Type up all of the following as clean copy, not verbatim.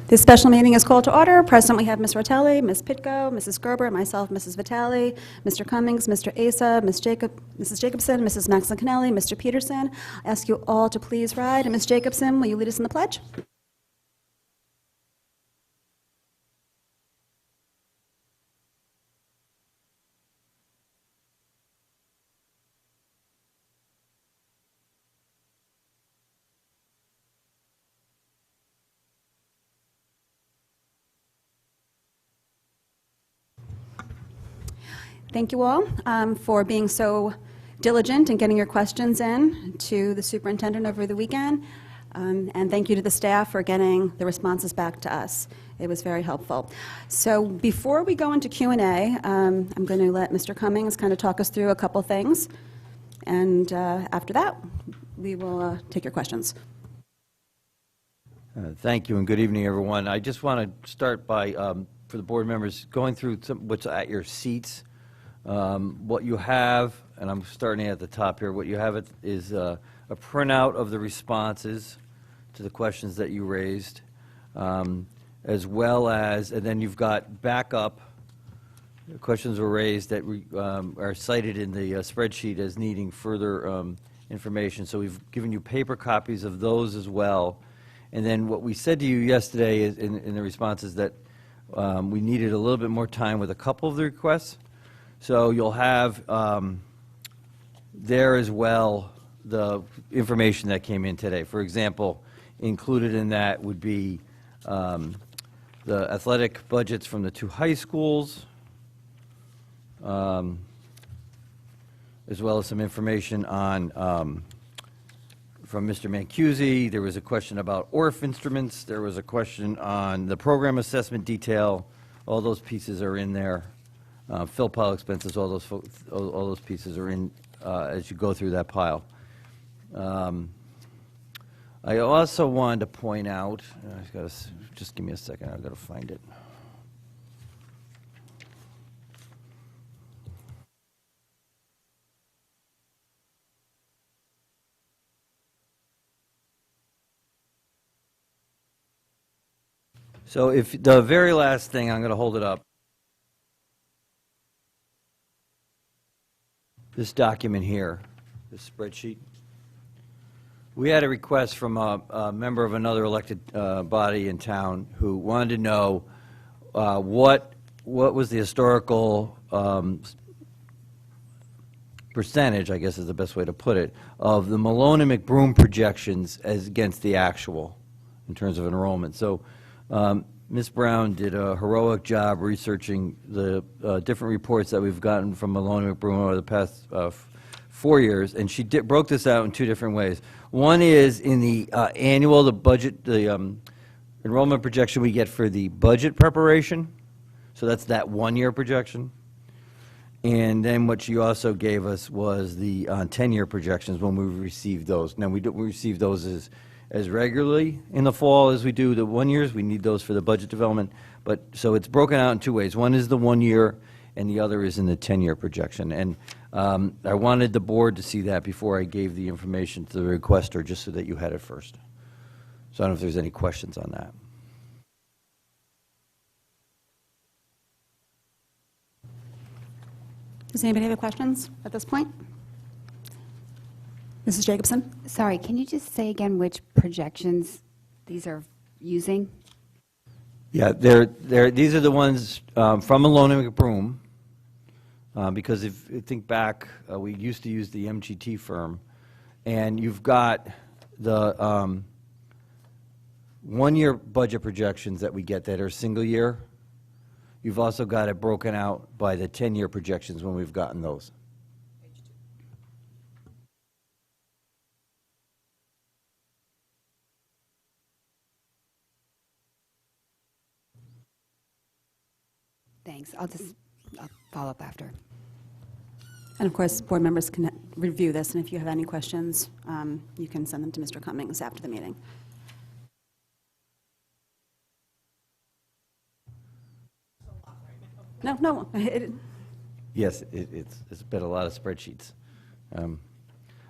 This special meeting is called to order. Present, we have Ms. Rotelli, Ms. Pitko, Mrs. Gerber, myself, Mrs. Vitale, Mr. Cummings, Mr. Asa, Mrs. Jacobson, Mrs. Maxon-Cannelli, Mr. Peterson. I ask you all to please rise. And Ms. Jacobson, will you lead us in the pledge? Thank you all for being so diligent in getting your questions in to the superintendent over the weekend. And thank you to the staff for getting the responses back to us. It was very helpful. So before we go into Q&A, I'm going to let Mr. Cummings kind of talk us through a couple things. And after that, we will take your questions. Thank you, and good evening, everyone. I just want to start by, for the board members, going through what's at your seats. What you have, and I'm starting at the top here, what you have is a printout of the responses to the questions that you raised, as well as, and then you've got backup questions were raised that are cited in the spreadsheet as needing further information. So we've given you paper copies of those as well. And then what we said to you yesterday is in the responses that we needed a little bit more time with a couple of the requests. So you'll have there as well the information that came in today. For example, included in that would be the athletic budgets from the 2 high schools, as well as some information on from Mr. Mancusi. There was a question about ORF instruments. There was a question on the program assessment detail. All those pieces are in there. Fill pile expenses, all those pieces are in as you go through that pile. I also wanted to point out, just give me a second, I've got to find it. So if the very last thing, I'm going to hold it up. This document here, this spreadsheet. We had a request from a member of another elected body in town who wanted to know what was the historical percentage, I guess is the best way to put it, of the Malone and McBroom projections as against the actual in terms of enrollment. So Ms. Brown did a heroic job researching the different reports that we've gotten from Malone and McBroom over the past 4 years, and she broke this out in 2 different ways. One is in the annual, the budget, the enrollment projection we get for the budget preparation, so that's that 1-year projection. And then what she also gave us was the 10-year projections when we received those. Now, we receive those as regularly in the fall as we do the 1 years. We need those for the budget development. But so it's broken out in 2 ways. One is the 1 year, and the other is in the 10-year projection. And I wanted the board to see that before I gave the information to the requester, just so that you had it first. So I don't know if there's any questions on that. Does anybody have any questions at this point? Mrs. Jacobson? Sorry, can you just say again which projections these are using? Yeah, these are the ones from Malone and McBroom, because if you think back, we used to use the MGT firm, and you've got the 1-year budget projections that we get that are single year. You've also got it broken out by the 10-year projections when we've gotten those. Thanks. I'll follow up after. And of course, board members can review this, and if you have any questions, you can send them to Mr. Cummings after the meeting. No. Yes, it's been a lot of spreadsheets. All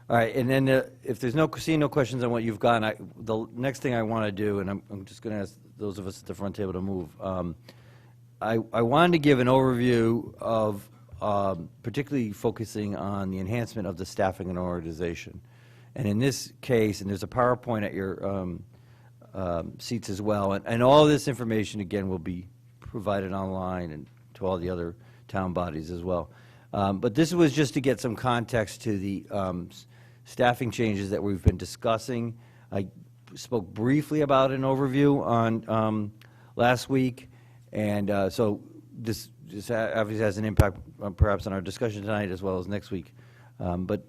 right, and then if there's no questions on what you've got, the next thing I want to do, and I'm just going to ask those of us at the front table to move. I wanted to give an overview of particularly focusing on the enhancement of the staffing and organization. And in this case, and there's a PowerPoint at your seats as well, and all this information, again, will be provided online and to all the other town bodies as well. But this was just to get some context to the staffing changes that we've been discussing. I spoke briefly about an overview on last week, and so this obviously has an impact perhaps on our discussion tonight as well as next week, but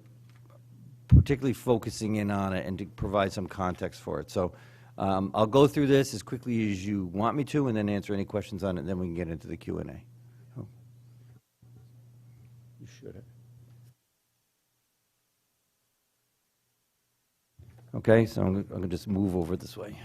particularly focusing in on it and to provide some context for it. So I'll go through this as quickly as you want me to and then answer any questions on it, and then we can get into the Q&A. Oh. You should have. Okay, so I'm going to just move over this way.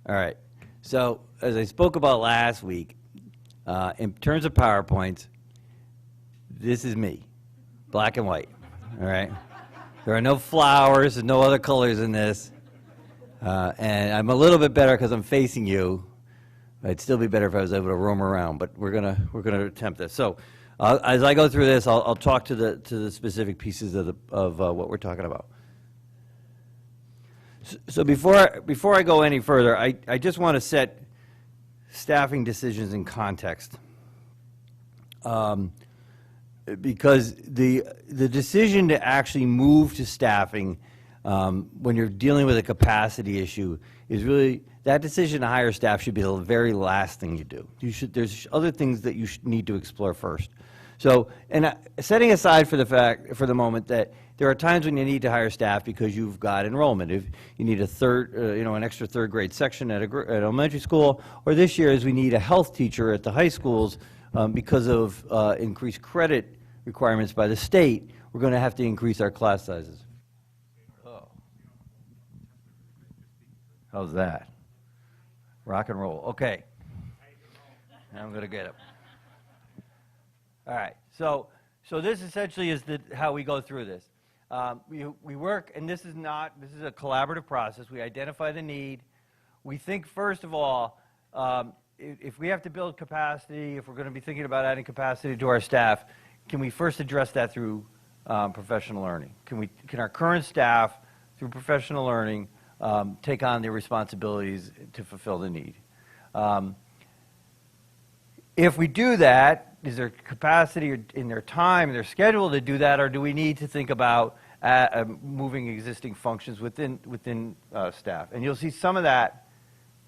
All right. So as I spoke about last week, in terms of PowerPoints, this is me, black and white. All right. There are no flowers and no other colors in this, and I'm a little bit better because I'm facing you. It'd still be better if I was able to roam around, but we're gonna attempt this. So as I go through this, I'll talk to the specific pieces of what we're talking about. So before I go any further, I just want to set staffing decisions in context, because the decision to actually move to staffing when you're dealing with a capacity issue is really, that decision to hire staff should be the very last thing you do. There's other things that you need to explore first. So, and setting aside for the moment that there are times when you need to hire staff because you've got enrollment. If you need an extra third grade section at elementary school, or this year as we need a health teacher at the high schools because of increased credit requirements by the state, we're going to have to increase our class sizes. Oh. How's that? Rock and roll. Okay. Now I'm going to get it. All right, so this essentially is how we go through this. We work, and this is a collaborative process. We identify the need. We think, first of all, if we have to build capacity, if we're going to be thinking about adding capacity to our staff, can we first address that through professional learning? Can our current staff, through professional learning, take on the responsibilities to fulfill the need? If we do that, is there capacity in their time, in their schedule to do that, or do we need to think about moving existing functions within staff? And you'll see some of that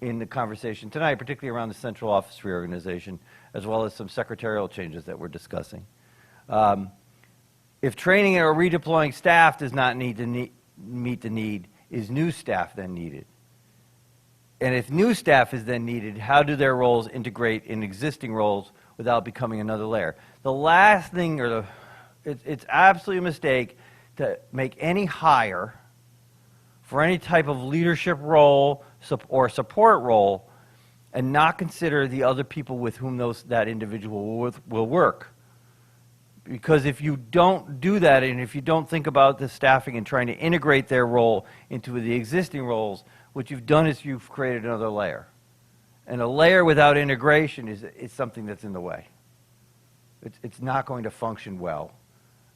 in the conversation tonight, particularly around the central office reorganization, as well as some secretarial changes that we're discussing. If training or redeploying staff does not meet the need, is new staff then needed? And if new staff is then needed, how do their roles integrate in existing roles without becoming another layer? The last thing, it's absolutely a mistake to make any hire for any type of leadership role or support role and not consider the other people with whom that individual will work. Because if you don't do that, and if you don't think about the staffing and trying to integrate their role into the existing roles, what you've done is you've created another layer. And a layer without integration is something that's in the way. It's not going to function well.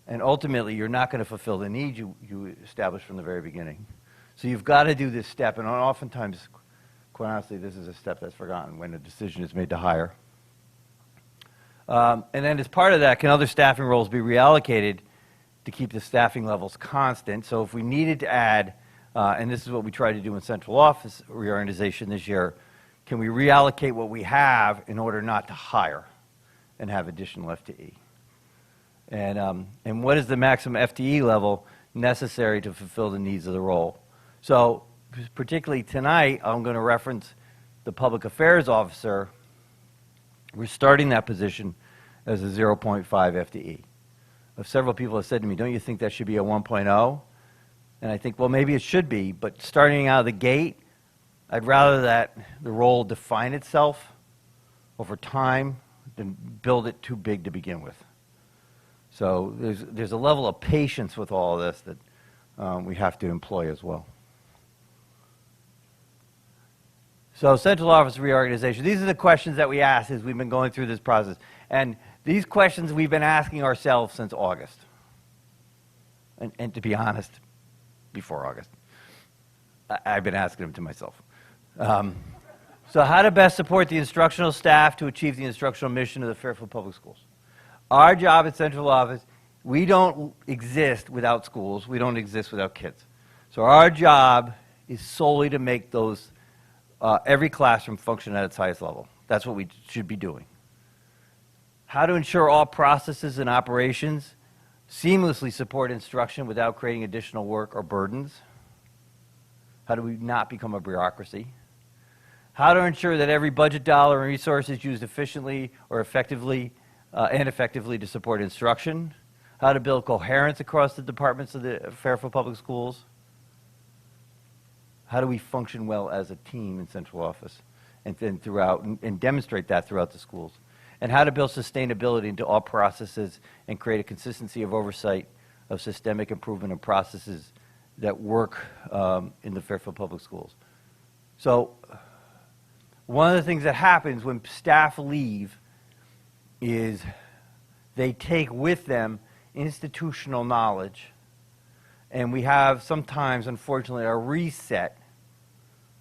And ultimately, you're not going to fulfill the need you established from the very beginning. So you've got to do this step. And oftentimes, quite honestly, this is a step that's forgotten when a decision is made to hire. And then as part of that, can other staffing roles be reallocated to keep the staffing levels constant? So if we needed to add, and this is what we tried to do in central office reorganization this year, can we reallocate what we have in order not to hire and have additional FTE? And what is the maximum FTE level necessary to fulfill the needs of the role? So particularly tonight, I'm going to reference the public affairs officer. We're starting that position as a 0.5 FTE. Several people have said to me, don't you think that should be a 1.0? And I think, well, maybe it should be, but starting out of the gate, I'd rather that the role define itself over time than build it too big to begin with. So there's a level of patience with all of this that we have to employ as well. So central office reorganization. These are the questions that we ask as we've been going through this process. And these questions we've been asking ourselves since August. And to be honest, before August. I've been asking them to myself. So how to best support the instructional staff to achieve the instructional mission of the Fairfield Public Schools. Our job at central office, we don't exist without schools. We don't exist without kids. So our job is solely to make those, every classroom function at its highest level. That's what we should be doing. How to ensure all processes and operations seamlessly support instruction without creating additional work or burdens. How do we not become a bureaucracy? How to ensure that every budget dollar and resource is used efficiently or effectively to support instruction. How to build coherence across the departments of the Fairfield Public Schools. How do we function well as a team in central office and throughout, and demonstrate that throughout the schools. And how to build sustainability into all processes and create a consistency of oversight of systemic improvement in processes that work in the Fairfield Public Schools. So one of the things that happens when staff leave is they take with them institutional knowledge, and we have sometimes, unfortunately, a reset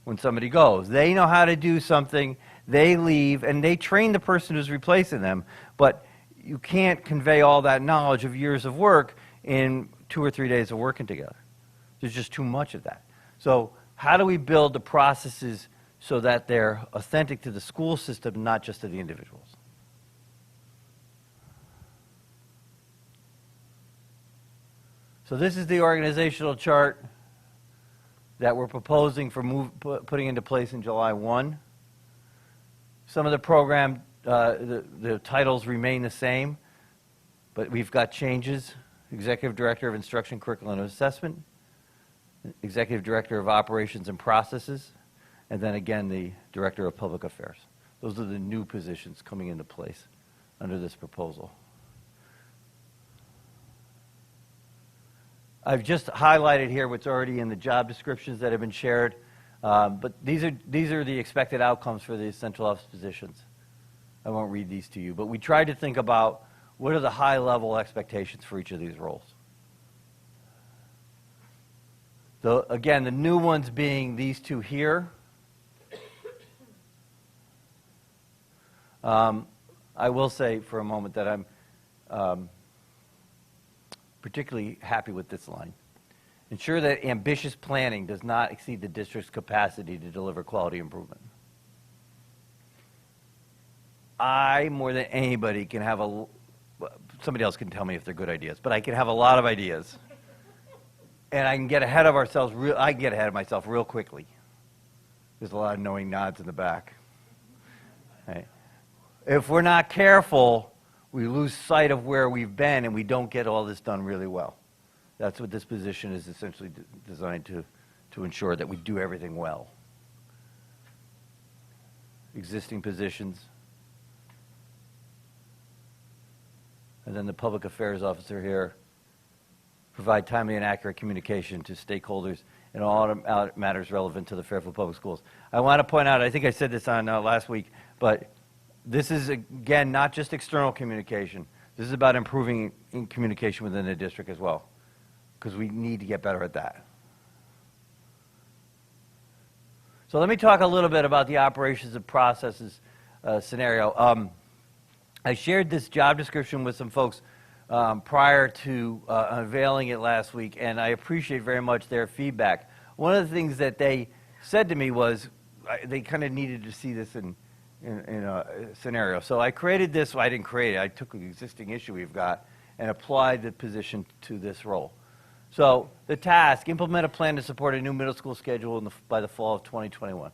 when somebody goes. They know how to do something, they leave, and they train the person who's replacing them, but you can't convey all that knowledge of years of work in 2 or 3 days of working together. There's just too much of that. So how do we build the processes so that they're authentic to the school system, not just to the individuals? So this is the organizational chart that we're proposing for putting into place in July 1. Some of the program, the titles remain the same, but we've got changes. Executive Director of Instruction, Curriculum, and Assessment, Executive Director of Operations and Processes, and then again the Director of Public Affairs. Those are the new positions coming into place under this proposal. I've just highlighted here what's already in the job descriptions that have been shared, but these are the expected outcomes for the central office positions. I won't read these to you, but we tried to think about what are the high-level expectations for each of these roles. Again, the new ones being these two here. I will say for a moment that I'm particularly happy with this line. Ensure that ambitious planning does not exceed the district's capacity to deliver quality improvement. I, more than anybody, can have somebody else can tell me if they're good ideas, but I can have a lot of ideas. And I can get ahead of ourselves, I can get ahead of myself real quickly. There's a lot of knowing nods in the back. Right. If we're not careful, we lose sight of where we've been and we don't get all this done really well. That's what this position is essentially designed to ensure, that we do everything well. Existing positions. And then the public affairs officer here, provide timely and accurate communication to stakeholders in all matters relevant to the Fairfield Public Schools. I want to point out, I think I said this on last week, but this is, again, not just external communication. This is about improving in communication within the district as well, because we need to get better at that. So let me talk a little bit about the operations and processes scenario. I shared this job description with some folks prior to unveiling it last week, and I appreciate very much their feedback. One of the things that they said to me was, they kind of needed to see this in a scenario. So I created this. Well, I didn't create it. I took an existing issue we've got and applied the position to this role. So the task, implement a plan to support a new middle school schedule by the fall of 2021.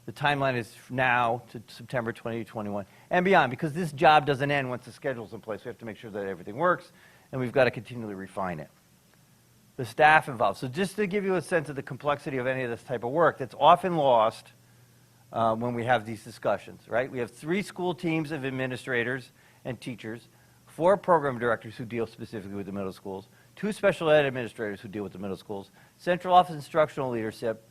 The timeline is now to September 2021 and beyond, because this job doesn't end once the schedule's in place. We have to make sure that everything works, and we've got to continually refine it. The staff involved. So just to give you a sense of the complexity of any of this type of work, that's often lost when we have these discussions, right? We have 3 school teams of administrators and teachers, 4 program directors who deal specifically with the middle schools, 2 special ed administrators who deal with the middle schools, central office instructional leadership,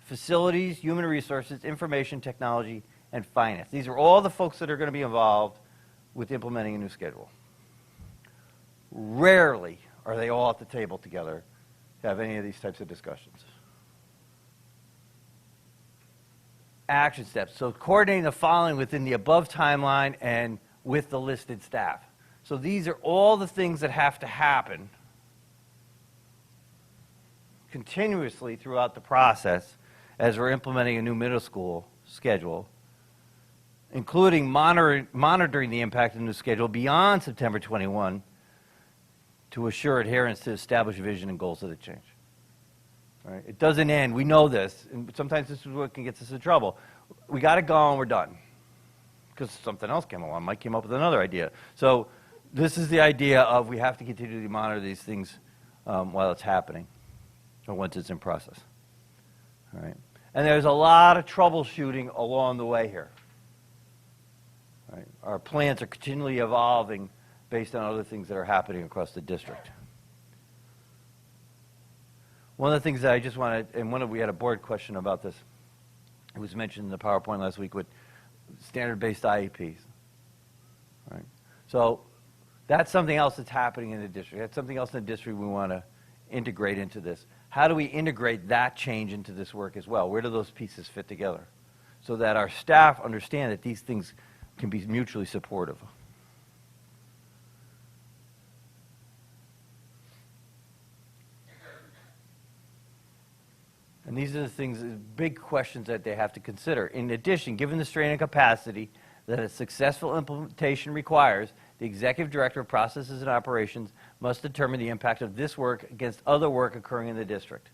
facilities, human resources, information technology, and finance. These are all the folks that are going to be involved with implementing a new schedule. Rarely are they all at the table together to have any of these types of discussions. Action steps. So coordinating the following within the above timeline and with the listed staff. So these are all the things that have to happen continuously throughout the process as we're implementing a new middle school schedule, including monitoring the impact of the new schedule beyond September 21 to assure adherence to established vision and goals of the change. All right? It doesn't end. We know this, and sometimes this is what can get us in trouble. We got to go and we're done because something else came along. Mike came up with another idea. So this is the idea of we have to continually monitor these things while it's happening or once it's in process. All right? And there's a lot of troubleshooting along the way here. All right? Our plans are continually evolving based on other things that are happening across the district. One of the things that I just wanted, and we had a board question about this. It was mentioned in the PowerPoint last week with standard-based IEPs. All right? So that's something else that's happening in the district. That's something else in the district we want to integrate into this. How do we integrate that change into this work as well? Where do those pieces fit together so that our staff understand that these things can be mutually supportive? And these are the things, big questions that they have to consider. In addition, given the strain and capacity that a successful implementation requires, the Executive Director of Processes and Operations must determine the impact of this work against other work occurring in the district.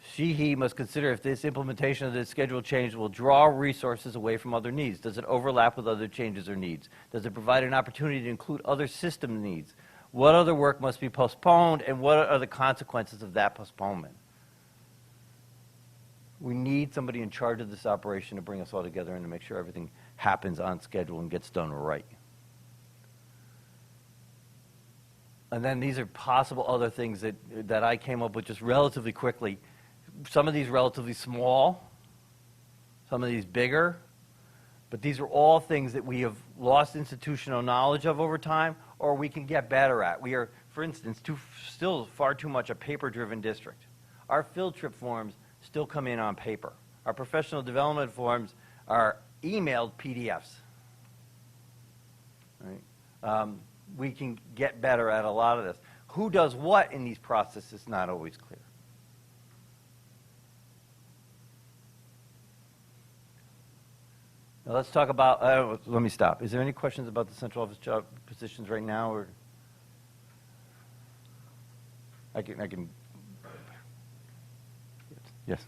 He must consider if this implementation of the schedule change will draw resources away from other needs. Does it overlap with other changes or needs? Does it provide an opportunity to include other system needs? What other work must be postponed, and what are the consequences of that postponement? We need somebody in charge of this operation to bring us all together and to make sure everything happens on schedule and gets done right. And then these are possible other things that I came up with just relatively quickly. Some of these relatively small, some of these bigger, but these are all things that we have lost institutional knowledge of over time, or we can get better at. We are, for instance, still far too much a paper-driven district. Our field trip forms still come in on paper. Our professional development forms are emailed PDFs. Right? We can get better at a lot of this. Who does what in these processes is not always clear. Now let's talk about, let me stop. Is there any questions about the central office job positions right now? Or I can. Yes.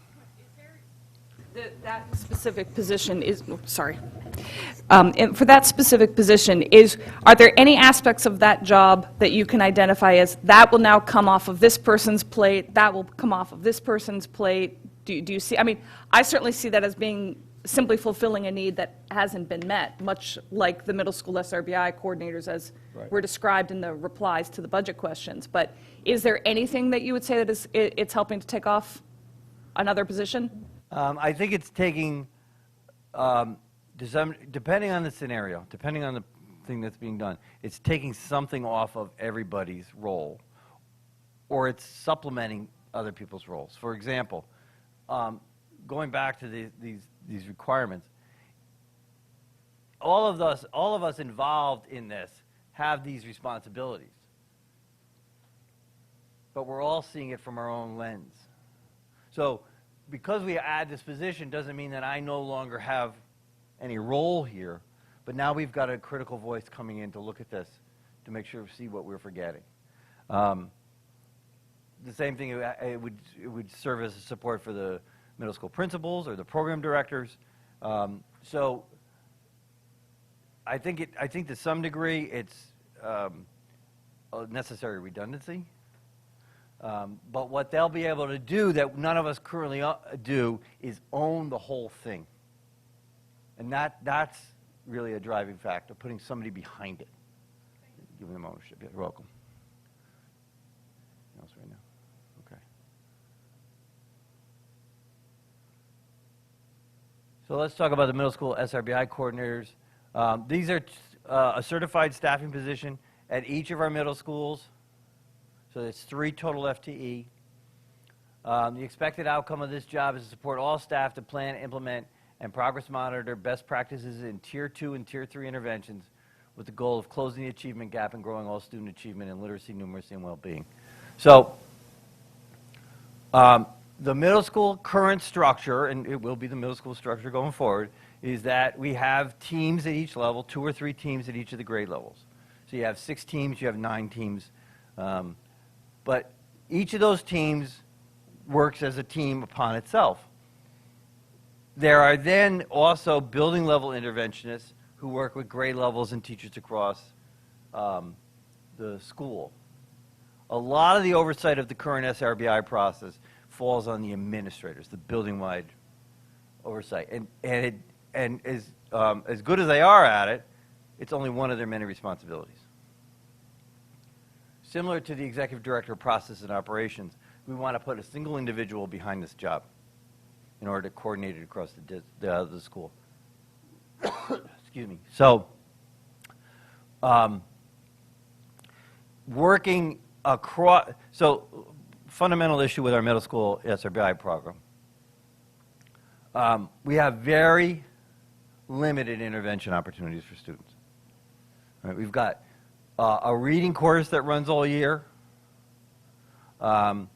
That specific position is, sorry. And for that specific position, are there any aspects of that job that you can identify as that will now come off of this person's plate, that will come off of this person's plate? Do you see, I mean, I certainly see that as being simply fulfilling a need that hasn't been met, much like the middle school SRBI coordinators as were described in the replies to the budget questions. But is there anything that you would say that it's helping to take off another position? I think it's taking, depending on the scenario, depending on the thing that's being done, it's taking something off of everybody's role, or it's supplementing other people's roles. For example, going back to these requirements, all of us involved in this have these responsibilities, but we're all seeing it from our own lens. So because we add this position doesn't mean that I no longer have any role here, but now we've got a critical voice coming in to look at this, to make sure we see what we're forgetting. The same thing, it would serve as a support for the middle school principals or the program directors. So I think to some degree it's a necessary redundancy. But what they'll be able to do that none of us currently do is own the whole thing. And that's really a driving factor, putting somebody behind it, giving them ownership. You're welcome. Anything else right now? Okay. So let's talk about the middle school SRBI coordinators. These are a certified staffing position at each of our middle schools. So it's 3 total FTE. The expected outcome of this job is to support all staff to plan, implement, and progress monitor best practices in Tier 2 and Tier 3 interventions with the goal of closing the achievement gap and growing all student achievement in literacy, numeracy, and well-being. So the middle school current structure, and it will be the middle school structure going forward, is that we have teams at each level, 2 or 3 teams at each of the grade levels. So you have 6 teams, you have 9 teams. But each of those teams works as a team upon itself. There are then also building level interventionists who work with grade levels and teachers across the school. A lot of the oversight of the current SRBI process falls on the administrators, the building-wide oversight. And as good as they are at it, it's only one of their many responsibilities. Similar to the executive director of process and operations, we want to put a single individual behind this job in order to coordinate it across the school. Excuse me. So, working across, so fundamental issue with our middle school SRBI program. We have very limited intervention opportunities for students. All right, we've got a reading course that runs all year, and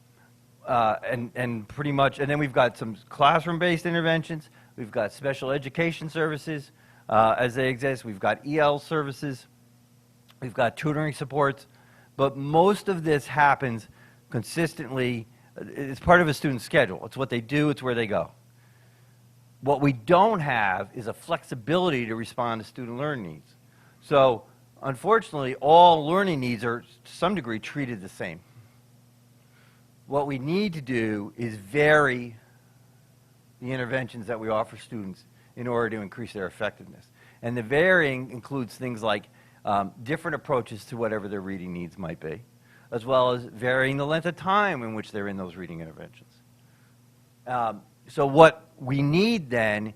pretty much, and then we've got some classroom-based interventions. We've got special education services as they exist. We've got EL services. We've got tutoring supports. But most of this happens consistently. It's part of a student's schedule. It's what they do. It's where they go. What we don't have is a flexibility to respond to student learning needs. So, unfortunately, all learning needs are, to some degree, treated the same. What we need to do is vary the interventions that we offer students in order to increase their effectiveness. And the varying includes things like different approaches to whatever their reading needs might be, as well as varying the length of time in which they're in those reading interventions. So what we need then,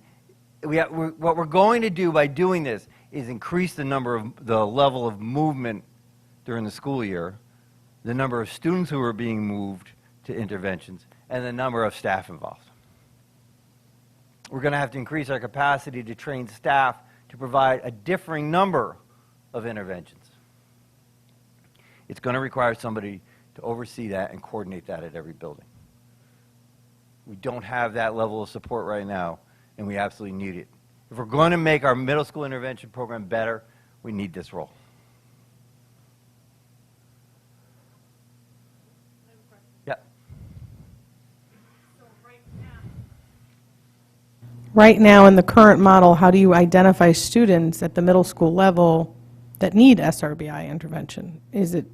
what we're going to do by doing this is increase the level of movement during the school year, the number of students who are being moved to interventions, and the number of staff involved. We're going to have to increase our capacity to train staff to provide a differing number of interventions. It's going to require somebody to oversee that and coordinate that at every building. We don't have that level of support right now, and we absolutely need it. If we're going to make our middle school intervention program better, we need this role. Yeah. Right now, in the current model, how do you identify students at the middle school level that need SRBI intervention? Is it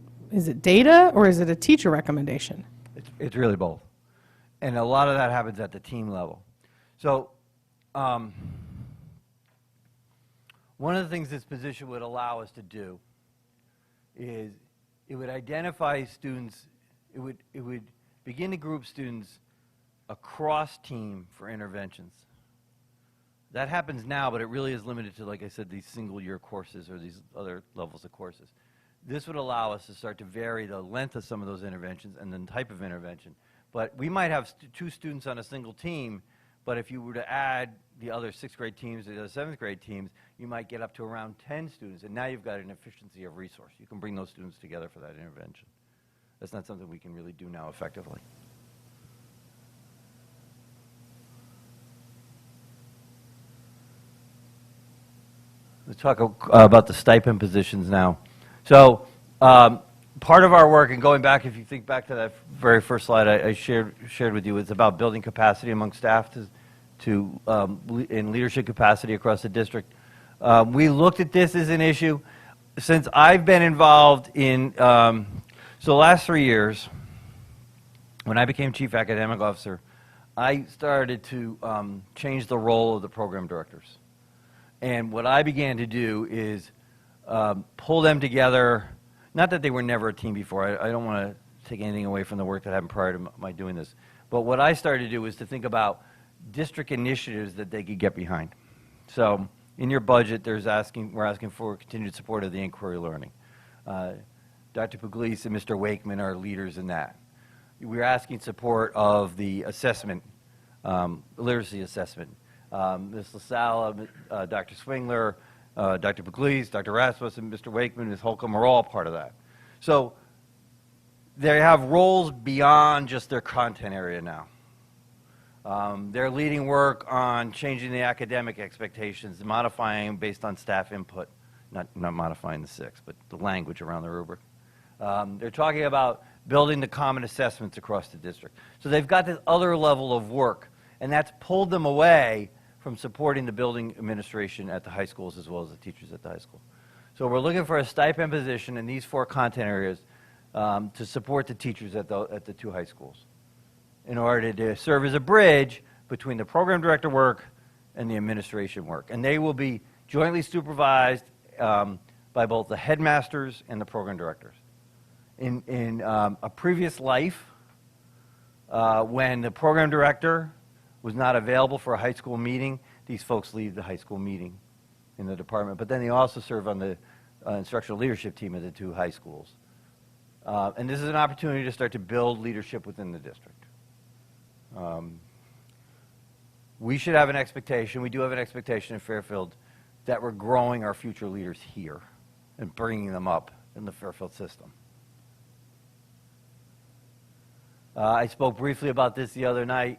data, or is it a teacher recommendation? It's really both. And a lot of that happens at the team level. So one of the things this position would allow us to do is it would identify students, it would begin to group students across team for interventions. That happens now, but it really is limited to, like I said, these single-year courses or these other levels of courses. This would allow us to start to vary the length of some of those interventions and the type of intervention. But we might have 2 students on a single team, but if you were to add the other 6th grade teams or the other 7th grade teams, you might get up to around 10 students, and now you've got an efficiency of resource. You can bring those students together for that intervention. That's not something we can really do now effectively. Let's talk about the stipend positions now. So part of our work, and going back, if you think back to that very first slide I shared with you, it's about building capacity among staff in leadership capacity across the district. We looked at this as an issue. Since I've been involved in, so the last 3 years, when I became Chief Academic Officer, I started to change the role of the program directors. And what I began to do is pull them together. Not that they were never a team before. I don't want to take anything away from the work that happened prior to my doing this. But what I started to do was to think about district initiatives that they could get behind. So in your budget, we're asking for continued support of the inquiry learning. Dr. Pugliese and Mr. Wakeman are leaders in that. We're asking support of the assessment, literacy assessment. Ms. LaSalle, Dr. Swingler, Dr. Pugliese, Dr. Rasmussen, Mr. Wakeman, Ms. Holcomb are all part of that. So they have roles beyond just their content area now. They're leading work on changing the academic expectations, modifying them based on staff input, not modifying the 6, but the language around the rubric. They're talking about building the common assessments across the district. So they've got this other level of work, and that's pulled them away from supporting the building administration at the high schools as well as the teachers at the high school. So we're looking for a stipend position in these 4 content areas to support the teachers at the 2 high schools in order to serve as a bridge between the program director work and the administration work. And they will be jointly supervised by both the headmasters and the program directors. In a previous life, when the program director was not available for a high school meeting, these folks leave the high school meeting in the department. But then they also serve on the instructional leadership team at the 2 high schools. And this is an opportunity to start to build leadership within the district. We should have an expectation, we do have an expectation in Fairfield, that we're growing our future leaders here and bringing them up in the Fairfield system. I spoke briefly about this the other night.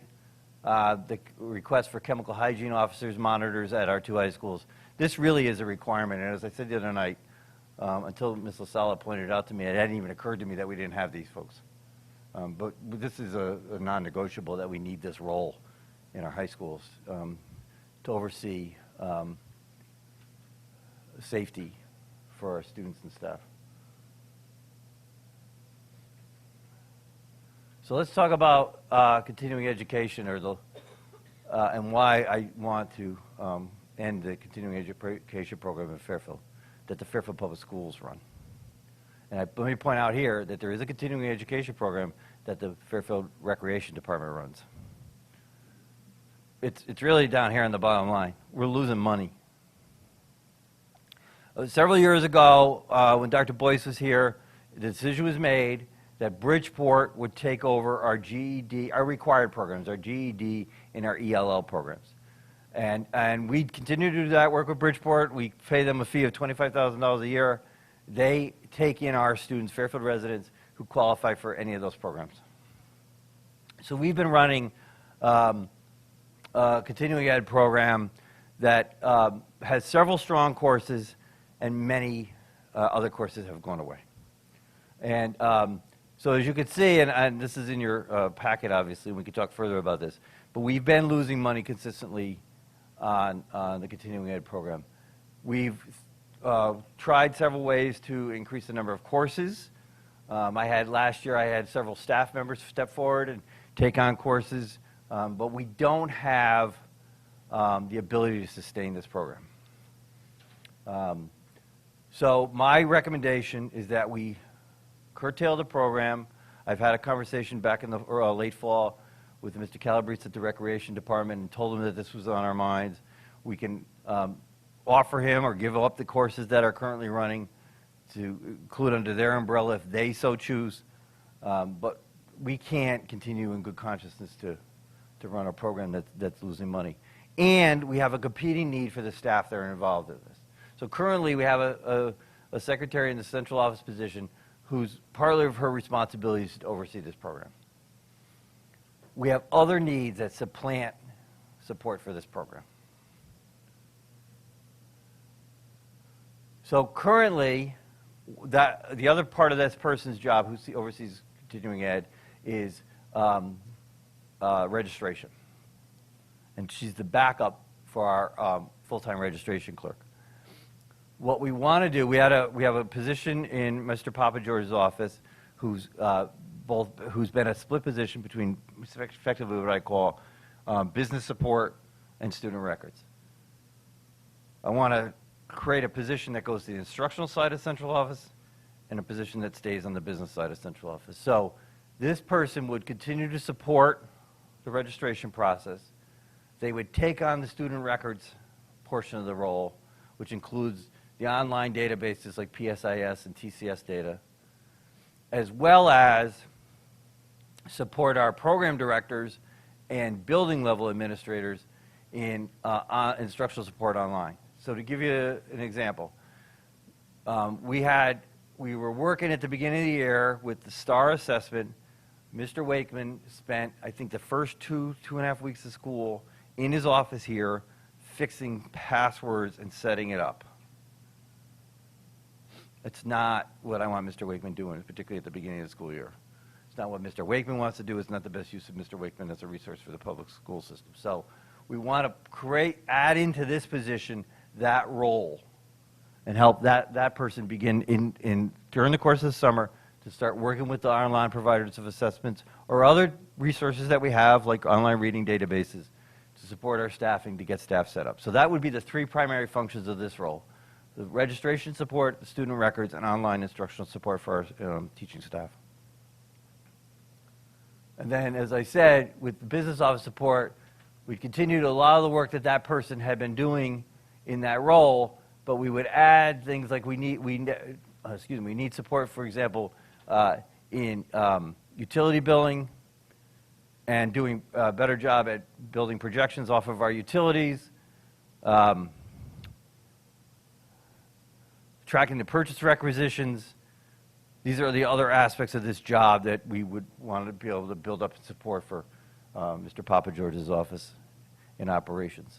The request for chemical hygiene officers, monitors at our 2 high schools. This really is a requirement, and as I said the other night, until Ms. LaSalle pointed it out to me, it hadn't even occurred to me that we didn't have these folks. But this is a non-negotiable that we need this role in our high schools to oversee safety for our students and staff. So let's talk about continuing education, and why I want to end the continuing education program in Fairfield that the Fairfield Public Schools run. And let me point out here that there is a continuing education program that the Fairfield Recreation Department runs. It's really down here on the bottom line. We're losing money. Several years ago, when Dr. Boyce was here, the decision was made that Bridgeport would take over our GED, our required programs, our GED and our ELL programs. And we continue to do that work with Bridgeport. We pay them a fee of $25,000 a year. They take in our students, Fairfield residents, who qualify for any of those programs. So we've been running a continuing ed program that has several strong courses, and many other courses have gone away. And so as you can see, and this is in your packet, obviously, we could talk further about this, but we've been losing money consistently on the continuing ed program. We've tried several ways to increase the number of courses. Last year I had several staff members step forward and take on courses, but we don't have the ability to sustain this program. So my recommendation is that we curtail the program. I've had a conversation back in the late fall with Mr. Calabrese at the Recreation Department and told him that this was on our minds. We can offer him or give up the courses that are currently running to include under their umbrella if they so choose. But we can't continue in good consciousness to run a program that's losing money. And we have a competing need for the staff that are involved in this. So currently we have a secretary in the central office position whose part of her responsibility is to oversee this program. We have other needs that supplant support for this program. So currently, the other part of this person's job, who oversees continuing ed, is registration. And she's the backup for our full-time registration clerk. What we want to do, we have a position in Mr. Papageorge's office who's been a split position between effectively what I call business support and student records. I want to create a position that goes to the instructional side of central office and a position that stays on the business side of central office. So this person would continue to support the registration process. They would take on the student records portion of the role, which includes the online databases like PSIS and TCS data, as well as support our program directors and building level administrators in instructional support online. So to give you an example, we were working at the beginning of the year with the STAR assessment. Mr. Wakeman spent, I think, the first two and a half weeks of school in his office here fixing passwords and setting it up. It's not what I want Mr. Wakeman doing, particularly at the beginning of the school year. It's not what Mr. Wakeman wants to do. It's not the best use of Mr. Wakeman as a resource for the public school system. So we want to add into this position that role and help that person begin during the course of the summer to start working with the online providers of assessments or other resources that we have, like online reading databases, to support our staffing to get staff set up. So that would be the three primary functions of this role: the registration support, the student records, and online instructional support for our teaching staff. And then, as I said, with the business office support, we continue to a lot of the work that person had been doing in that role, but we would add things like we need support, for example, in utility billing and doing a better job at building projections off of our utilities, tracking the purchase requisitions. These are the other aspects of this job that we would want to be able to build up and support for Mr. Papageorge's office in operations.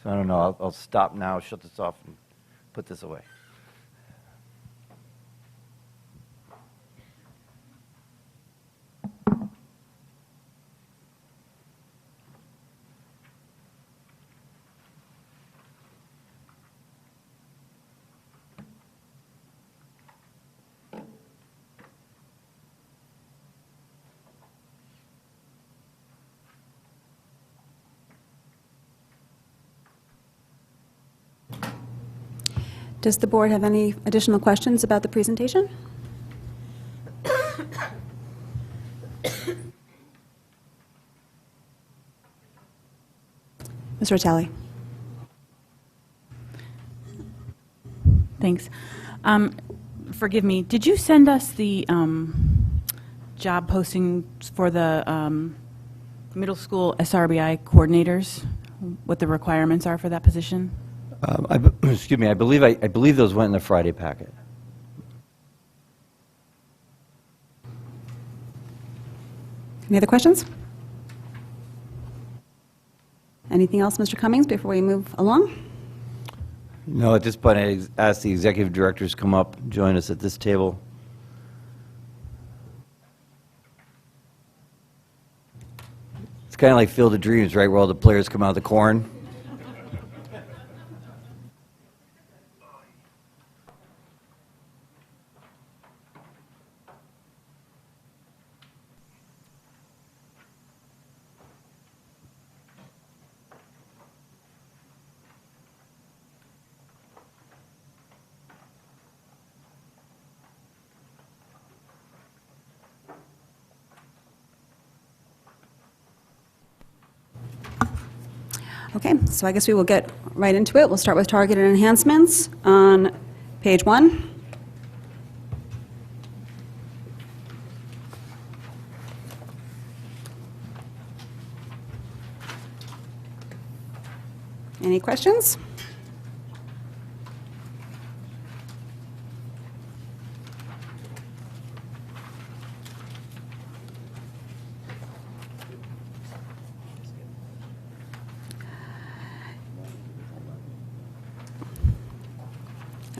So I don't know, I'll stop now, shut this off, and put this away. Does the board have any additional questions about the presentation? Mr. Vitale. Thanks. Forgive me, did you send us the job postings for the middle school SRBI coordinators, what the requirements are for that position? Excuse me, I believe those went in the Friday packet. Any other questions? Anything else, Mr. Cummings, before we move along? No, at this point, I ask the executive directors come up and join us at this table. It's kind of like Field of Dreams, right, where all the players come out of the corn. Okay, so I guess we will get right into it. We'll start with targeted enhancements on page 1. Any questions?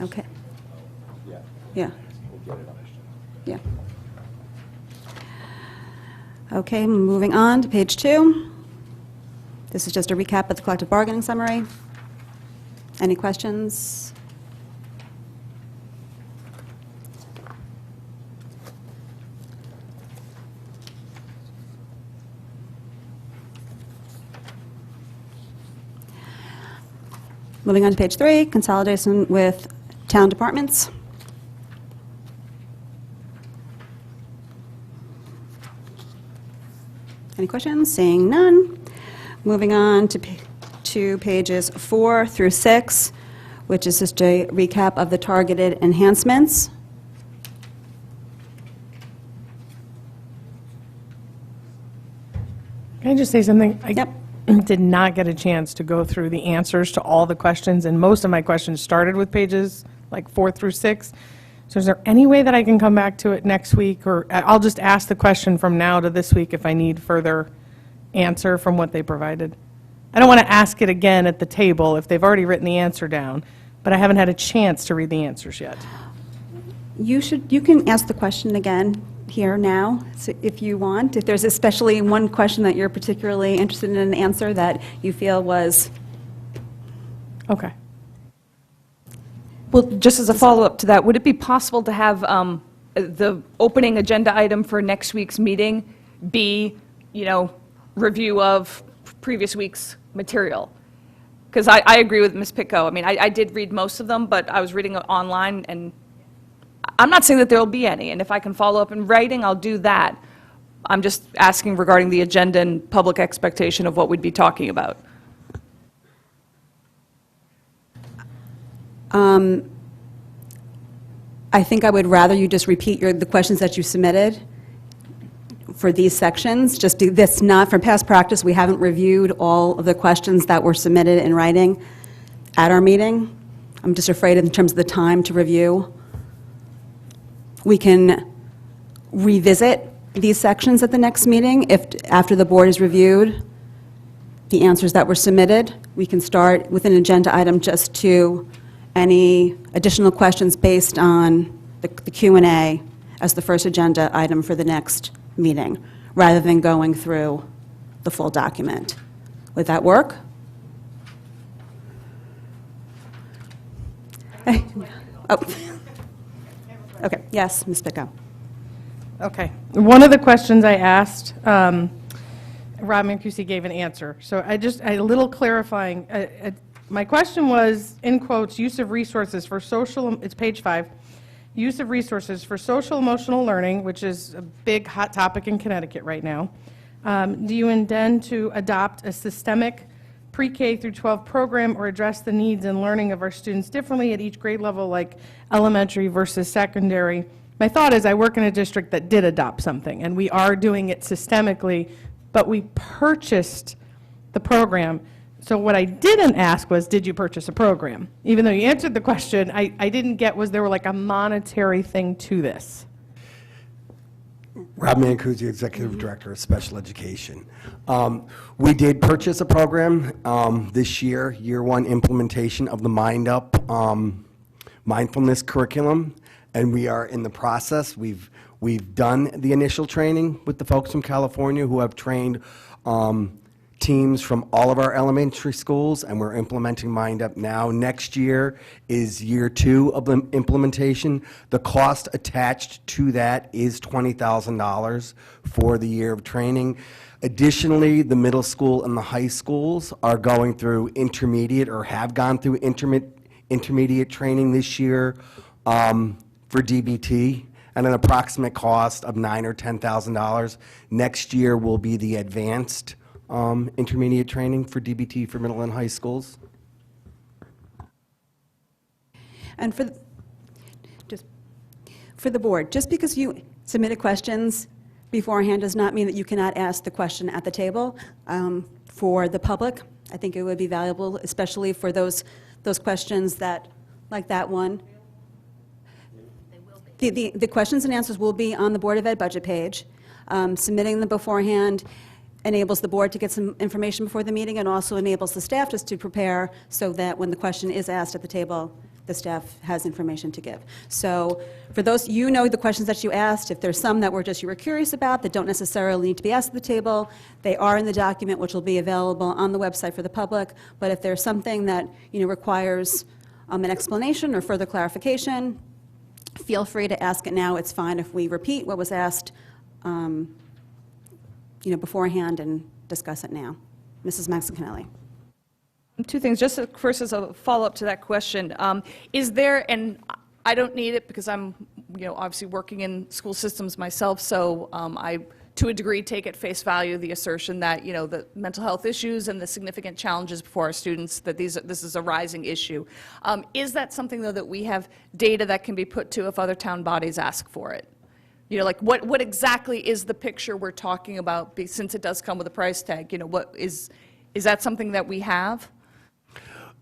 Okay. Yeah. Yeah. Okay, moving on to page 2. This is just a recap of the collective bargaining summary. Any questions? Moving on to page 3, consolidation with town departments. Any questions? Seeing none. Moving on to pages 4 through 6, which is just a recap of the targeted enhancements. Can I just say something? Yep. I did not get a chance to go through the answers to all the questions, and most of my questions started with pages like 4 through 6. So is there any way that I can come back to it next week, or I'll just ask the question from now to this week if I need further answer from what they provided? I don't want to ask it again at the table if they've already written the answer down, but I haven't had a chance to read the answers yet. You can ask the question again here now, so if you want. If there's especially one question that you're particularly interested in an answer that you feel was, Okay. Well, just as a follow-up to that, would it be possible to have the opening agenda item for next week's meeting be, review of previous week's material? Because I agree with Ms. Picco. I mean, I did read most of them, but I was reading it online, and I'm not saying that there will be any, and if I can follow up in writing, I'll do that. I'm just asking regarding the agenda and public expectation of what we'd be talking about. I think I would rather you just repeat the questions that you submitted for these sections. That's not, from past practice, we haven't reviewed all of the questions that were submitted in writing at our meeting. I'm just afraid in terms of the time to review. We can revisit these sections at the next meeting if, after the board has reviewed the answers that were submitted. We can start with an agenda item just to any additional questions based on the Q&A as the first agenda item for the next meeting, rather than going through the full document. Would that work? Oh. Okay, yes, Ms. Picco. Okay. One of the questions I asked, Rob Mancusi gave an answer. So a little clarifying. My question was, in quotes, use of resources for social, it's page 5, use of resources for social emotional learning, which is a big hot topic in Connecticut right now. Do you intend to adopt a systemic pre-K through 12 program or address the needs and learning of our students differently at each grade level, like elementary versus secondary? My thought is I work in a district that did adopt something, and we are doing it systemically, but we purchased the program. So what I didn't ask was, did you purchase a program? Even though you answered the question, I didn't get, was there like a monetary thing to this? Rob Mancusi, Executive Director of Special Education. We did purchase a program this year, year 1 implementation of the Mind Up mindfulness curriculum, and we are in the process. We've done the initial training with the folks from California who have trained teams from all of our elementary schools, and we're implementing Mind Up now. Next year is year 2 of the implementation. The cost attached to that is $20,000 for the year of training. Additionally, the middle school and the high schools are going through intermediate or have gone through intermediate training this year for DBT at an approximate cost of $9,000 or $10,000. Next year will be the advanced intermediate training for DBT for middle and high schools. And for the board, just because you submitted questions beforehand does not mean that you cannot ask the question at the table. For the public, I think it would be valuable, especially for those questions that, like that one. The questions and answers will be on the Board of Ed budget page. Submitting them beforehand enables the board to get some information before the meeting, and also enables the staff just to prepare so that when the question is asked at the table, the staff has information to give. So for those, you know the questions that you asked. If there's some that you were curious about that don't necessarily need to be asked at the table, they are in the document, which will be available on the website for the public. But if there's something that, requires an explanation or further clarification, feel free to ask it now. It's fine if we repeat what was asked, beforehand and discuss it now. Mrs. Maxincanelli. Two things. Just first as a follow-up to that question, is there, and I don't need it because I'm, obviously working in school systems myself, so I, to a degree, take at face value the assertion that, the mental health issues and the significant challenges before our students, that this is a rising issue. Is that something, though, that we have data that can be put to if other town bodies ask for it? What exactly is the picture we're talking about, since it does come with a price tag? What is that something that we have?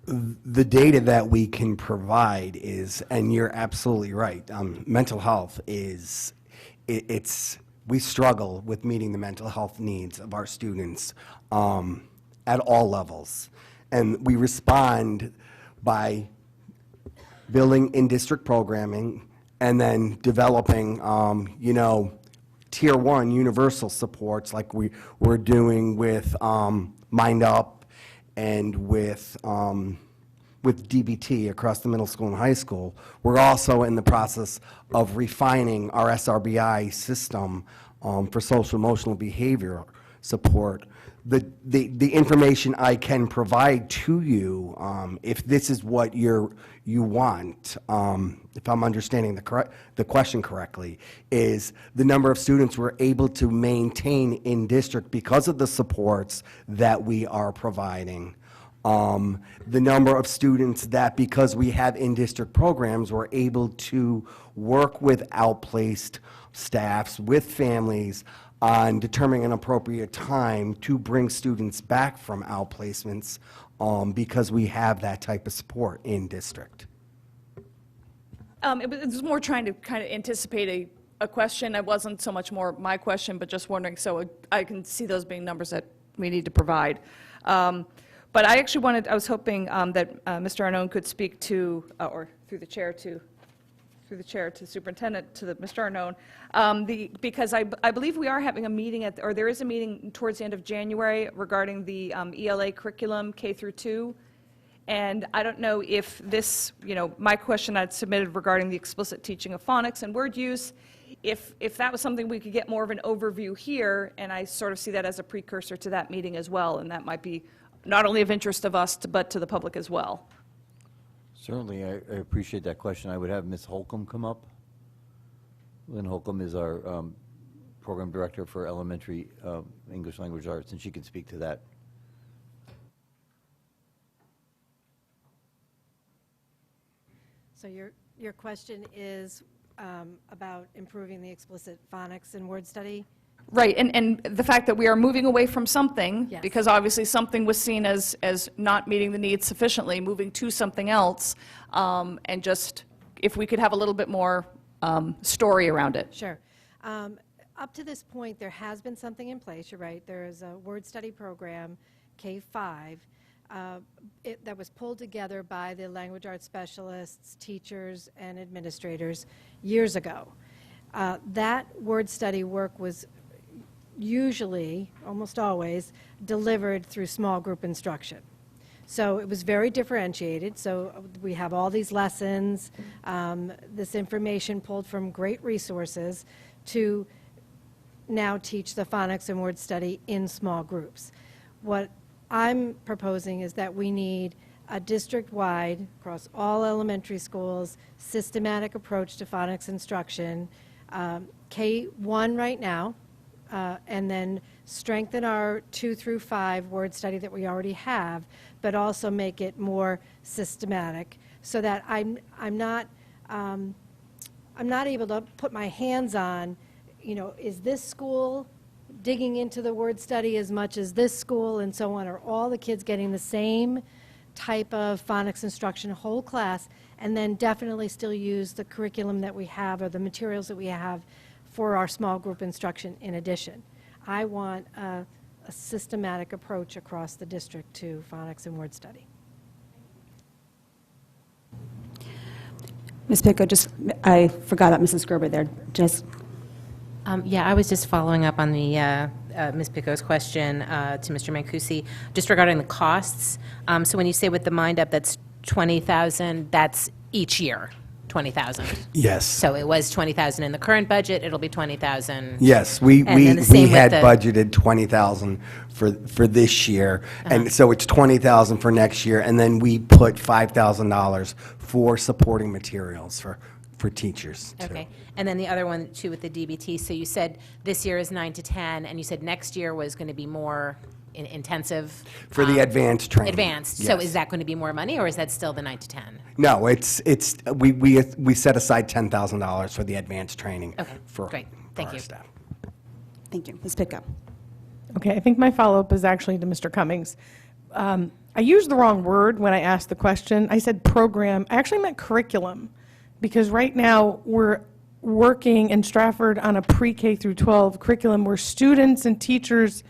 The data that we can provide is, and you're absolutely right, mental health is, we struggle with meeting the mental health needs of our students at all levels. And we respond by building in-district programming and then developing, tier one universal supports like we're doing with Mind Up and with DBT across the middle school and high school. We're also in the process of refining our SRBI system for social emotional behavior support. The information I can provide to you, if this is what you want, if I'm understanding the question correctly, is the number of students we're able to maintain in district because of the supports that we are providing. The number of students that, because we have in-district programs, we're able to work with outplaced staffs, with families, on determining an appropriate time to bring students back from outplacements because we have that type of support in district. It was more trying to kind of anticipate a question. It wasn't so much more my question, but just wondering, so I can see those being numbers that we need to provide. But I actually I was hoping that Mr. Arnone could speak to, or through the chair to Superintendent, to Mr. Arnone, because I believe we are having a meeting or there is a meeting towards the end of January regarding the ELA curriculum K through 2. And I don't know if this, my question I'd submitted regarding the explicit teaching of phonics and word use, if that was something we could get more of an overview here, and I sort of see that as a precursor to that meeting as well, and that might be not only of interest of us, but to the public as well. Certainly, I appreciate that question. I would have Ms. Holcomb come up. Lynn Holcomb is our program director for elementary English language arts, and she can speak to that. So your question is about improving the explicit phonics and word study? Right, and the fact that we are moving away from something, Yes. because obviously something was seen as not meeting the needs sufficiently, moving to something else, and just, if we could have a little bit more story around it. Sure. Up to this point, there has been something in place, you're right. There is a word study program, K-5, that was pulled together by the language arts specialists, teachers, and administrators years ago. That word study work was usually, almost always, delivered through small group instruction. So it was very differentiated. So we have all these lessons, this information pulled from great resources to now teach the phonics and word study in small groups. What I'm proposing is that we need a district-wide, across all elementary schools, systematic approach to phonics instruction, K-1 right now, and then strengthen our 2 through 5 word study that we already have, but also make it more systematic so that I'm not able to put my hands on, is this school digging into the word study as much as this school and so on? Are all the kids getting the same type of phonics instruction, whole class, and then definitely still use the curriculum that we have or the materials that we have for our small group instruction in addition? I want a systematic approach across the district to phonics and word study. Ms. Pico, I forgot about Mrs. Gerber there. Just, Yeah, I was just following up on the Ms. Pico's question to Mr. Mancusi, just regarding the costs. So when you say with the Mind Up, that's 20,000, that's each year, 20,000. Yes. So it was 20,000 in the current budget, it'll be 20,000. Yes, we And then the same with had the- budgeted 20,000 for this year, and so it's 20,000 for next year, and then we put $5,000 for supporting materials for teachers, too. Okay. And then the other one, too, with the DBT, so you said this year is 9 to 10, and you said next year was going to be more intensive? For the advanced training. Advanced. So yes. is that going to be more money, or is that still the 9 to 10? No, we set aside $10,000 for the advanced training. Okay, for great. Thank our you. staff. thank you. Ms. Pico. Okay, I think my follow-up is actually to Mr. Cummings. I used the wrong word when I asked the question. I said program. I actually meant curriculum, because right now we're working in Stratford on a pre-K through 12 curriculum where students and teachers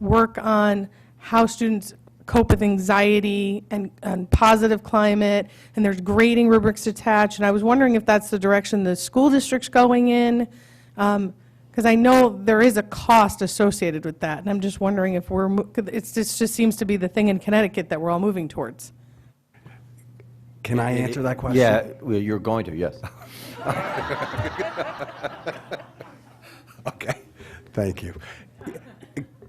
work on how students cope with anxiety and positive climate, and there's grading rubrics attached. And I was wondering if that's the direction the school district's going in, because I know there is a cost associated with that. And I'm just wondering if it just seems to be the thing in Connecticut that we're all moving towards. Can I answer that question? Yeah, well, you're going to, yes. Okay, thank you.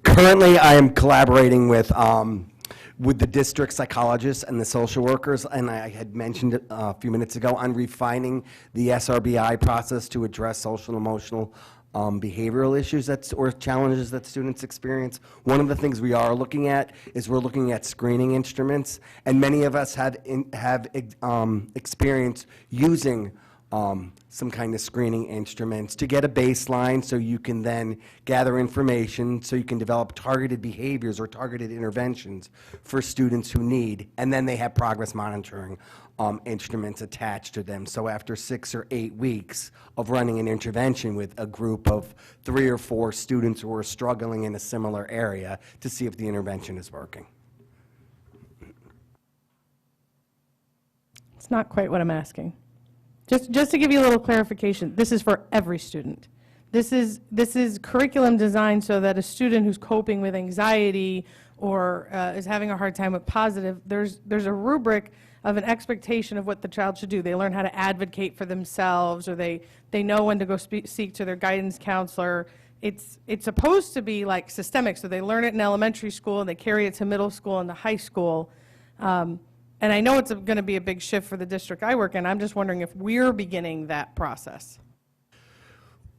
Currently, I am collaborating with the district psychologists and the social workers, and I had mentioned it a few minutes ago, on refining the SRBI process to address social and emotional behavioral issues or challenges that students experience. One of the things we are looking at is we're looking at screening instruments, and many of us have experience using some kind of screening instruments to get a baseline so you can then gather information so you can develop targeted behaviors or targeted interventions for students who need, and then they have progress monitoring instruments attached to them. So after 6 or 8 weeks of running an intervention with a group of 3 or 4 students who are struggling in a similar area to see if the intervention is working. It's not quite what I'm asking. Just to give you a little clarification, this is for every student. This is curriculum designed so that a student who's coping with anxiety or is having a hard time with positive, there's a rubric of an expectation of what the child should do. They learn how to advocate for themselves, or they know when to go seek to their guidance counselor. It's supposed to be like systemic, so they learn it in elementary school, and they carry it to middle school and to high school. And I know it's going to be a big shift for the district I work in. I'm just wondering if we're beginning that process.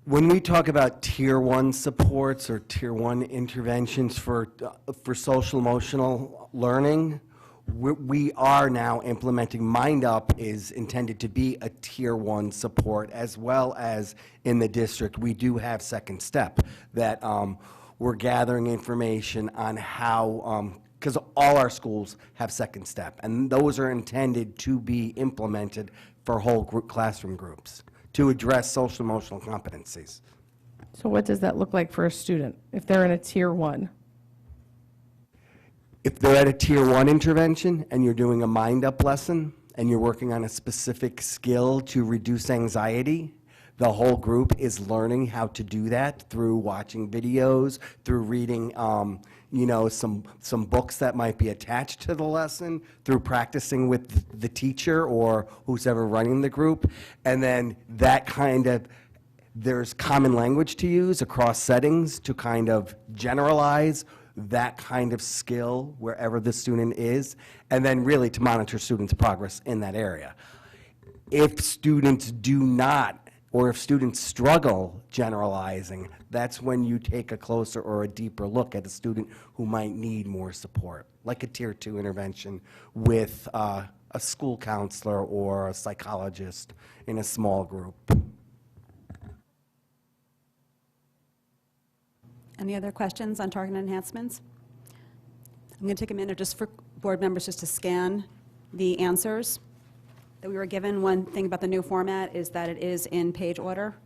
When we talk about Tier 1 supports or Tier 1 interventions for social emotional learning, we are now implementing. Mind Up is intended to be a Tier 1 support, as well as in the district, we do have Second Step that we're gathering information on how, because all our schools have Second Step, and those are intended to be implemented for whole classroom groups to address social emotional competencies. So what does that look like for a student if they're in a Tier 1? If they're at a Tier 1 intervention and you're doing a Mind Up lesson and you're working on a specific skill to reduce anxiety, the whole group is learning how to do that through watching videos, through reading some books that might be attached to the lesson, through practicing with the teacher or who's ever running the group. And then that kind of, there's common language to use across settings to kind of generalize that kind of skill wherever the student is, and then really to monitor students' progress in that area. If students do not, or if students struggle generalizing, that's when you take a closer or a deeper look at a student who might need more support, like a Tier 2 intervention with a school counselor or a psychologist in a small group. Any other questions on target enhancements? I'm going to take a minute just for board members just to scan the answers that we were given. One thing about the new format is that it is in page order.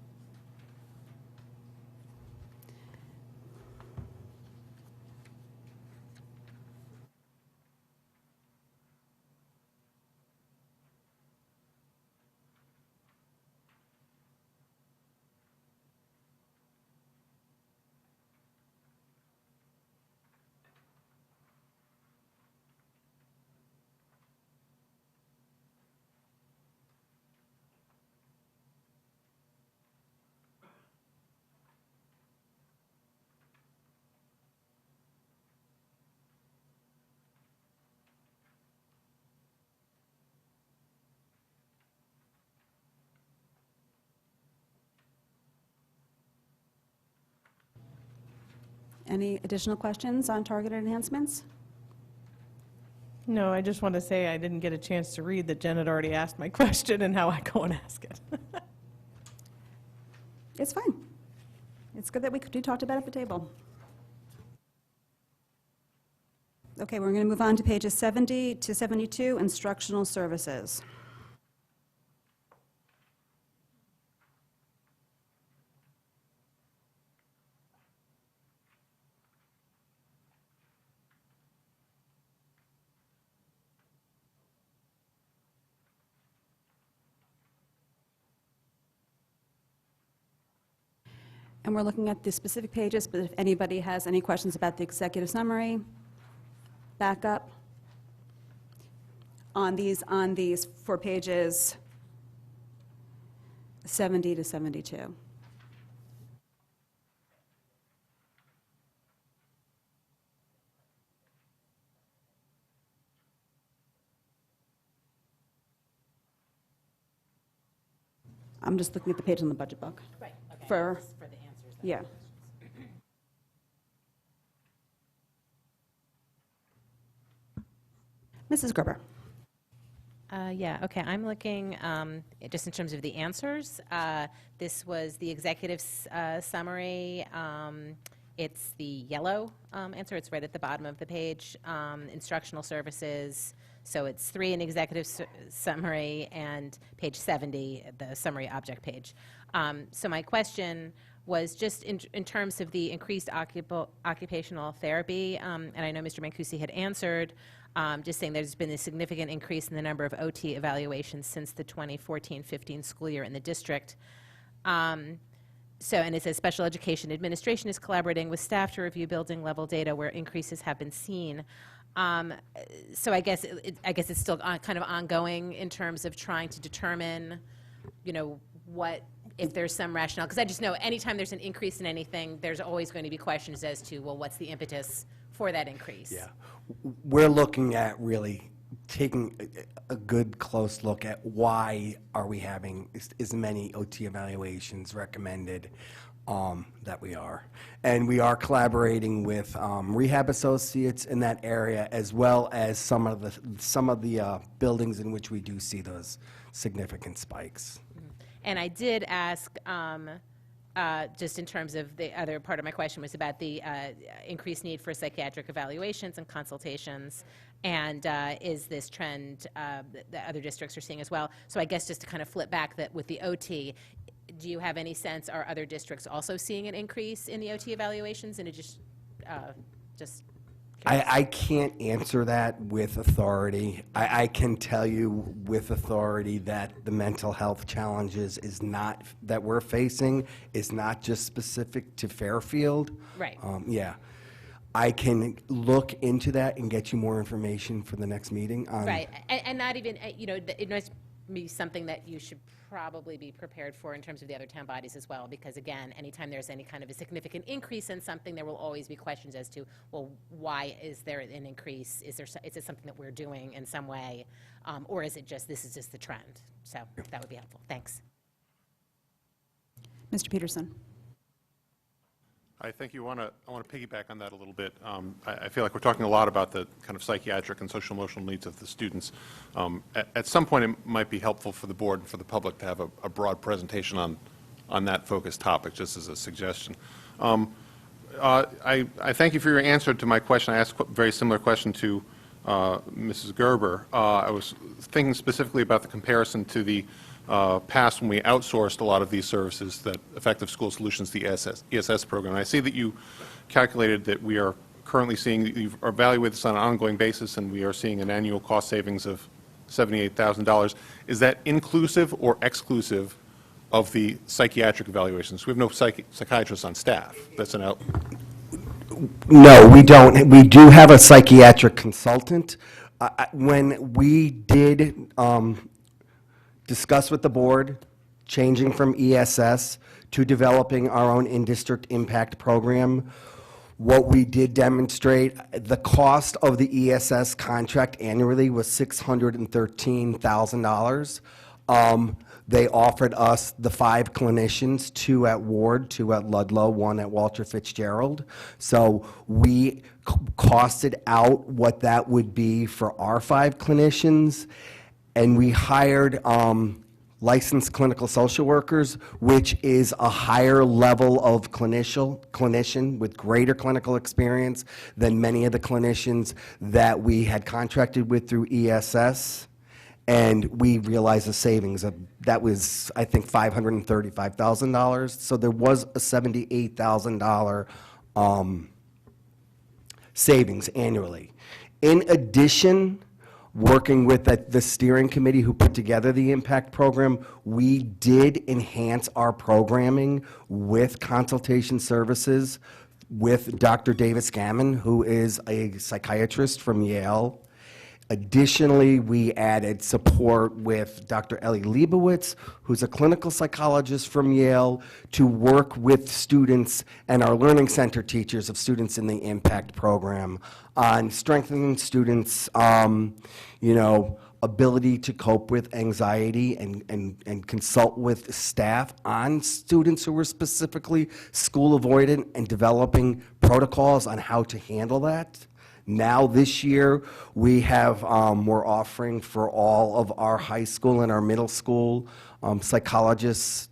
Any additional questions on targeted enhancements? No, I just want to say I didn't get a chance to read that Jen had already asked my question and how I go and ask it. It's fine. It's good that we talked about it at the table. Okay, we're going to move on to pages 70 to 72, instructional services. And we're looking at the specific pages, but if anybody has any questions about the executive summary, backup on these for pages 70 to 72. I'm just looking at the page on the budget book. Right, okay. For the answers. Yeah. Mrs. Gerber. Yeah, okay, I'm looking, just in terms of the answers, this was the executive summary. It's the yellow answer, it's right at the bottom of the page. Instructional services, so it's 3 in executive summary and page 70, the summary object page. So my question was just in terms of the increased occupational therapy, and I know Mr. Mancusi had answered, just saying there's been a significant increase in the number of OT evaluations since the 2014-15 school year in the district. And it says special education administration is collaborating with staff to review building level data where increases have been seen. So I guess it's still kind of ongoing in terms of trying to determine, what, if there's some rationale, because I just know anytime there's an increase in anything, there's always going to be questions as to, well, what's the impetus for that increase? Yeah. We're looking at really taking a good, close look at why are we having as many OT evaluations recommended that we are. And we are collaborating with rehab associates in that area, as well as some of the buildings in which we do see those significant spikes. And I did ask, just in terms of the other part of my question was about the increased need for psychiatric evaluations and consultations, and is this trend that other districts are seeing as well? So I guess just to kind of flip back that with the OT, do you have any sense, are other districts also seeing an increase in the OT evaluations? And it just I can't answer that with authority. I can tell you with authority that the mental health challenges that we're facing is not just specific to Fairfield. Right. Yeah. I can look into that and get you more information for the next meeting. Right, and not even, it must be something that you should probably be prepared for in terms of the other town bodies as well, because again, anytime there's any kind of a significant increase in something, there will always be questions as to, well, why is there an increase? Is it something that we're doing in some way, or is it just, this is just the trend? So that would be helpful. Thanks. Mr. Peterson. I think I want to piggyback on that a little bit. I feel like we're talking a lot about the kind of psychiatric and social emotional needs of the students. At some point, it might be helpful for the board and for the public to have a broad presentation on that focused topic, just as a suggestion. I thank you for your answer to my question. I asked a very similar question to Mrs. Gerber. I was thinking specifically about the comparison to the past when we outsourced a lot of these services, that Effective School Solutions, the ESS program. And I see that you calculated that we are currently seeing, you've evaluated this on an ongoing basis, and we are seeing an annual cost savings of $78,000. Is that inclusive or exclusive of the psychiatric evaluations? We have no psychiatrists on staff. That's an out. No, we don't. We do have a psychiatric consultant. When we did discuss with the board changing from ESS to developing our own in-district impact program, what we did demonstrate, the cost of the ESS contract annually was $613,000. They offered us the 5 clinicians, 2 at Ward, 2 at Ludlow, 1 at Walter Fitzgerald. So we costed out what that would be for our 5 clinicians, and we hired licensed clinical social workers, which is a higher level of clinician with greater clinical experience than many of the clinicians that we had contracted with through ESS. And we realized a savings of, that was, I think, $535,000. So there was a $78,000 savings annually. In addition, working with the steering committee who put together the impact program, we did enhance our programming with consultation services with Dr. Davis Gammon, who is a psychiatrist from Yale. Additionally, we added support with Dr. Ellie Leibowitz, who's a clinical psychologist from Yale, to work with students and our Learning Center teachers of students in the impact program on strengthening students' ability to cope with anxiety and consult with staff on students who were specifically school avoidant and developing protocols on how to handle that. Now, this year, we have, we're offering for all of our high school and our middle school psychologists,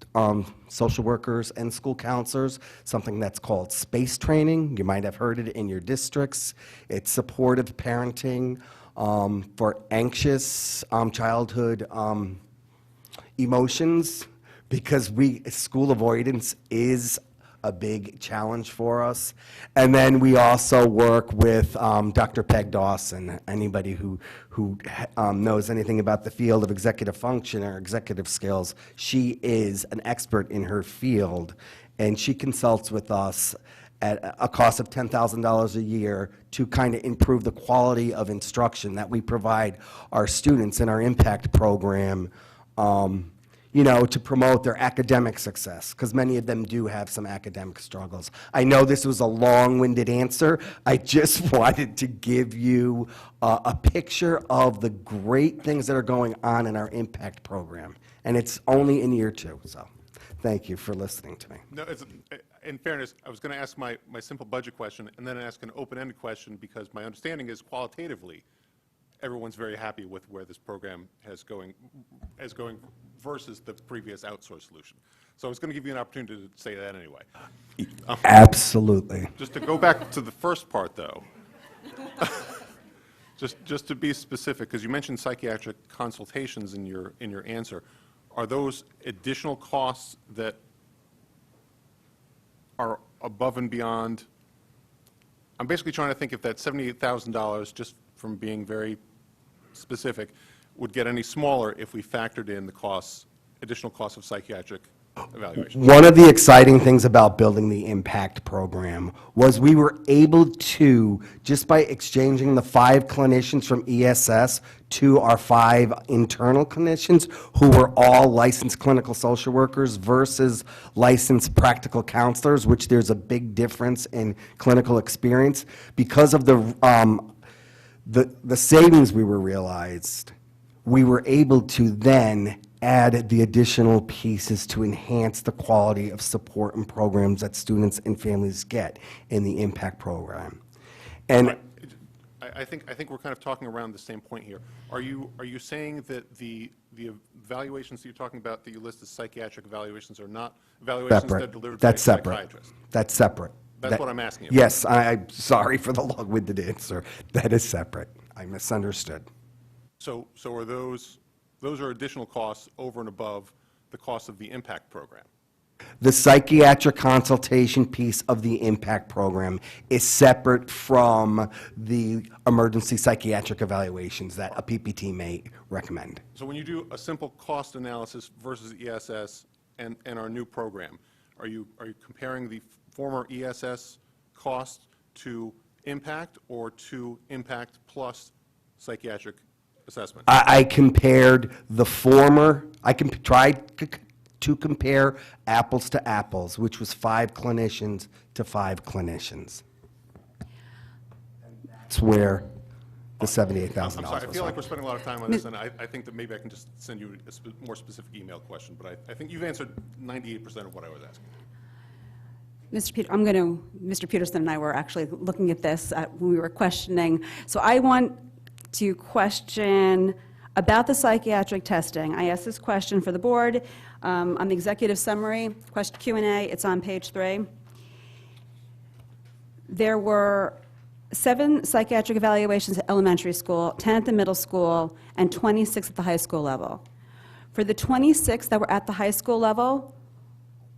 social workers, and school counselors, something that's called space training. You might have heard it in your districts. It's supportive parenting for anxious childhood emotions, because school avoidance is a big challenge for us. And then we also work with Dr. Peg Dawson. Anybody who knows anything about the field of executive function or executive skills, she is an expert in her field, and she consults with us at a cost of $10,000 a year to kind of improve the quality of instruction that we provide our students in our impact program, to promote their academic success, because many of them do have some academic struggles. I know this was a long-winded answer. I just wanted to give you a picture of the great things that are going on in our impact program, and it's only in year 2, so thank you for listening to me. No, in fairness, I was going to ask my simple budget question and then ask an open-ended question, because my understanding is qualitatively, everyone's very happy with where this program is going versus the previous outsourced solution. So I was going to give you an opportunity to say that anyway. Absolutely. Just to go back to the first part, though, just to be specific, because you mentioned psychiatric consultations in your answer, are those additional costs that are above and beyond? I'm basically trying to think if that $78,000, just from being very specific, would get any smaller if we factored in the costs, additional costs of psychiatric evaluation. One of the exciting things about building the impact program was we were able to, just by exchanging the 5 clinicians from ESS to our 5 internal clinicians, who were all licensed clinical social workers versus licensed practical counselors, which there's a big difference in clinical experience, because of the savings we were realized, we were able to then add the additional pieces to enhance the quality of support and programs that students and families get in the impact program. And I think we're kind of talking around the same point here. Are you saying that the evaluations that you're talking about that you list as psychiatric evaluations are not evaluations that are delivered by a psychiatrist? That's separate. That's what I'm asking you. Yes, I'm sorry for the long-winded answer. That is separate. I misunderstood. So are those are additional costs over and above the cost of the impact program? The psychiatric consultation piece of the impact program is separate from the emergency psychiatric evaluations that a PPT may recommend. So when you do a simple cost analysis versus ESS and our new program, are you comparing the former ESS cost to impact or to impact plus psychiatric assessment? I compared the former, I tried to compare apples to apples, which was 5 clinicians to 5 clinicians. That's where the $78,000 I'm sorry, I was feel like from. we're spending a lot of time on this, and I think that maybe I can just send you a more specific email question, but I think you've answered 98% of what I was asking. Mr. Peterson and I were actually looking at this when we were questioning. So I want to question about the psychiatric testing. I asked this question for the board on the executive summary, question Q&A. It's on page 3. There were 7 psychiatric evaluations at elementary school, 10 at the middle school, and 26 at the high school level. For the 26 that were at the high school level,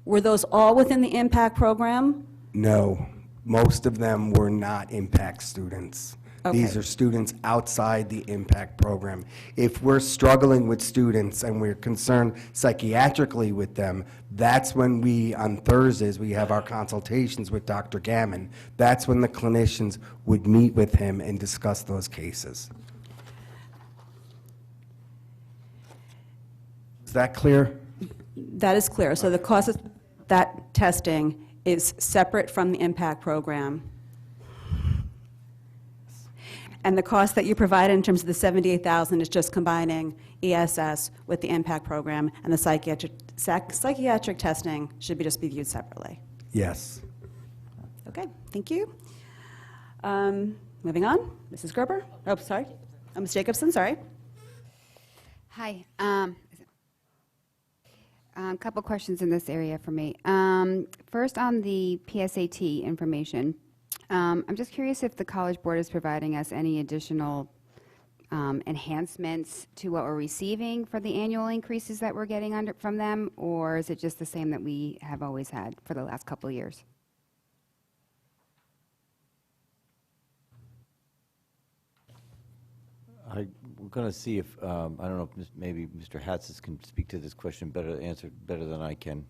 were those all within the impact program? No, most of them were not impact students. These Okay. are students outside the impact program. If we're struggling with students and we're concerned psychiatrically with them, that's when on Thursdays, we have our consultations with Dr. Gammon. That's when the clinicians would meet with him and discuss those cases. Is that clear? That is clear. So the cost of that testing is separate from the impact program. And the cost that you provided in terms of the $78,000 is just combining ESS with the impact program, and the psychiatric testing should just be viewed separately. Yes. Okay, thank you. Moving on, Mrs. Gerber. Oh, sorry. Ms. Jacobson, sorry. Hi. A couple questions in this area for me. First, on the PSAT information, I'm just curious if the College Board is providing us any additional enhancements to what we're receiving for the annual increases that we're getting from them, or is it just the same that we have always had for the last couple of years? I'm going to see if, I don't know, if maybe Mr. Hatzis can speak to this question better, answer better than I can.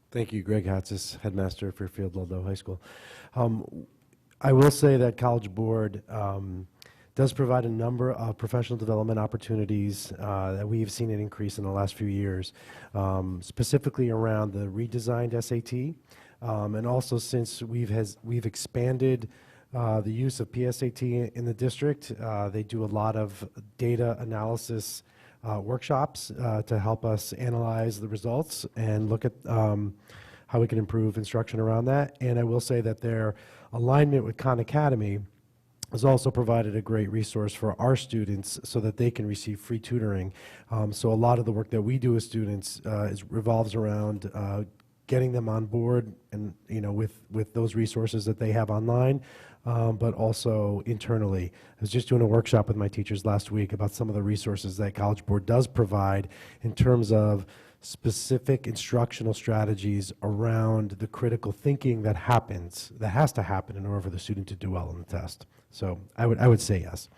Thank you, Greg Hatzis, Headmaster of Fairfield Ludlow High School. I will say that College Board does provide a number of professional development opportunities that we've seen an increase in the last few years, specifically around the redesigned SAT, and also since we've expanded the use of PSAT in the district. They do a lot of data analysis workshops to help us analyze the results and look at how we can improve instruction around that. And I will say that their alignment with Khan Academy has also provided a great resource for our students so that they can receive free tutoring. So a lot of the work that we do with students revolves around getting them on board and, with those resources that they have online, but also internally. I was just doing a workshop with my teachers last week about some of the resources that College Board does provide in terms of specific instructional strategies around the critical thinking that has to happen in order for the student to do well on the test. So I would say yes.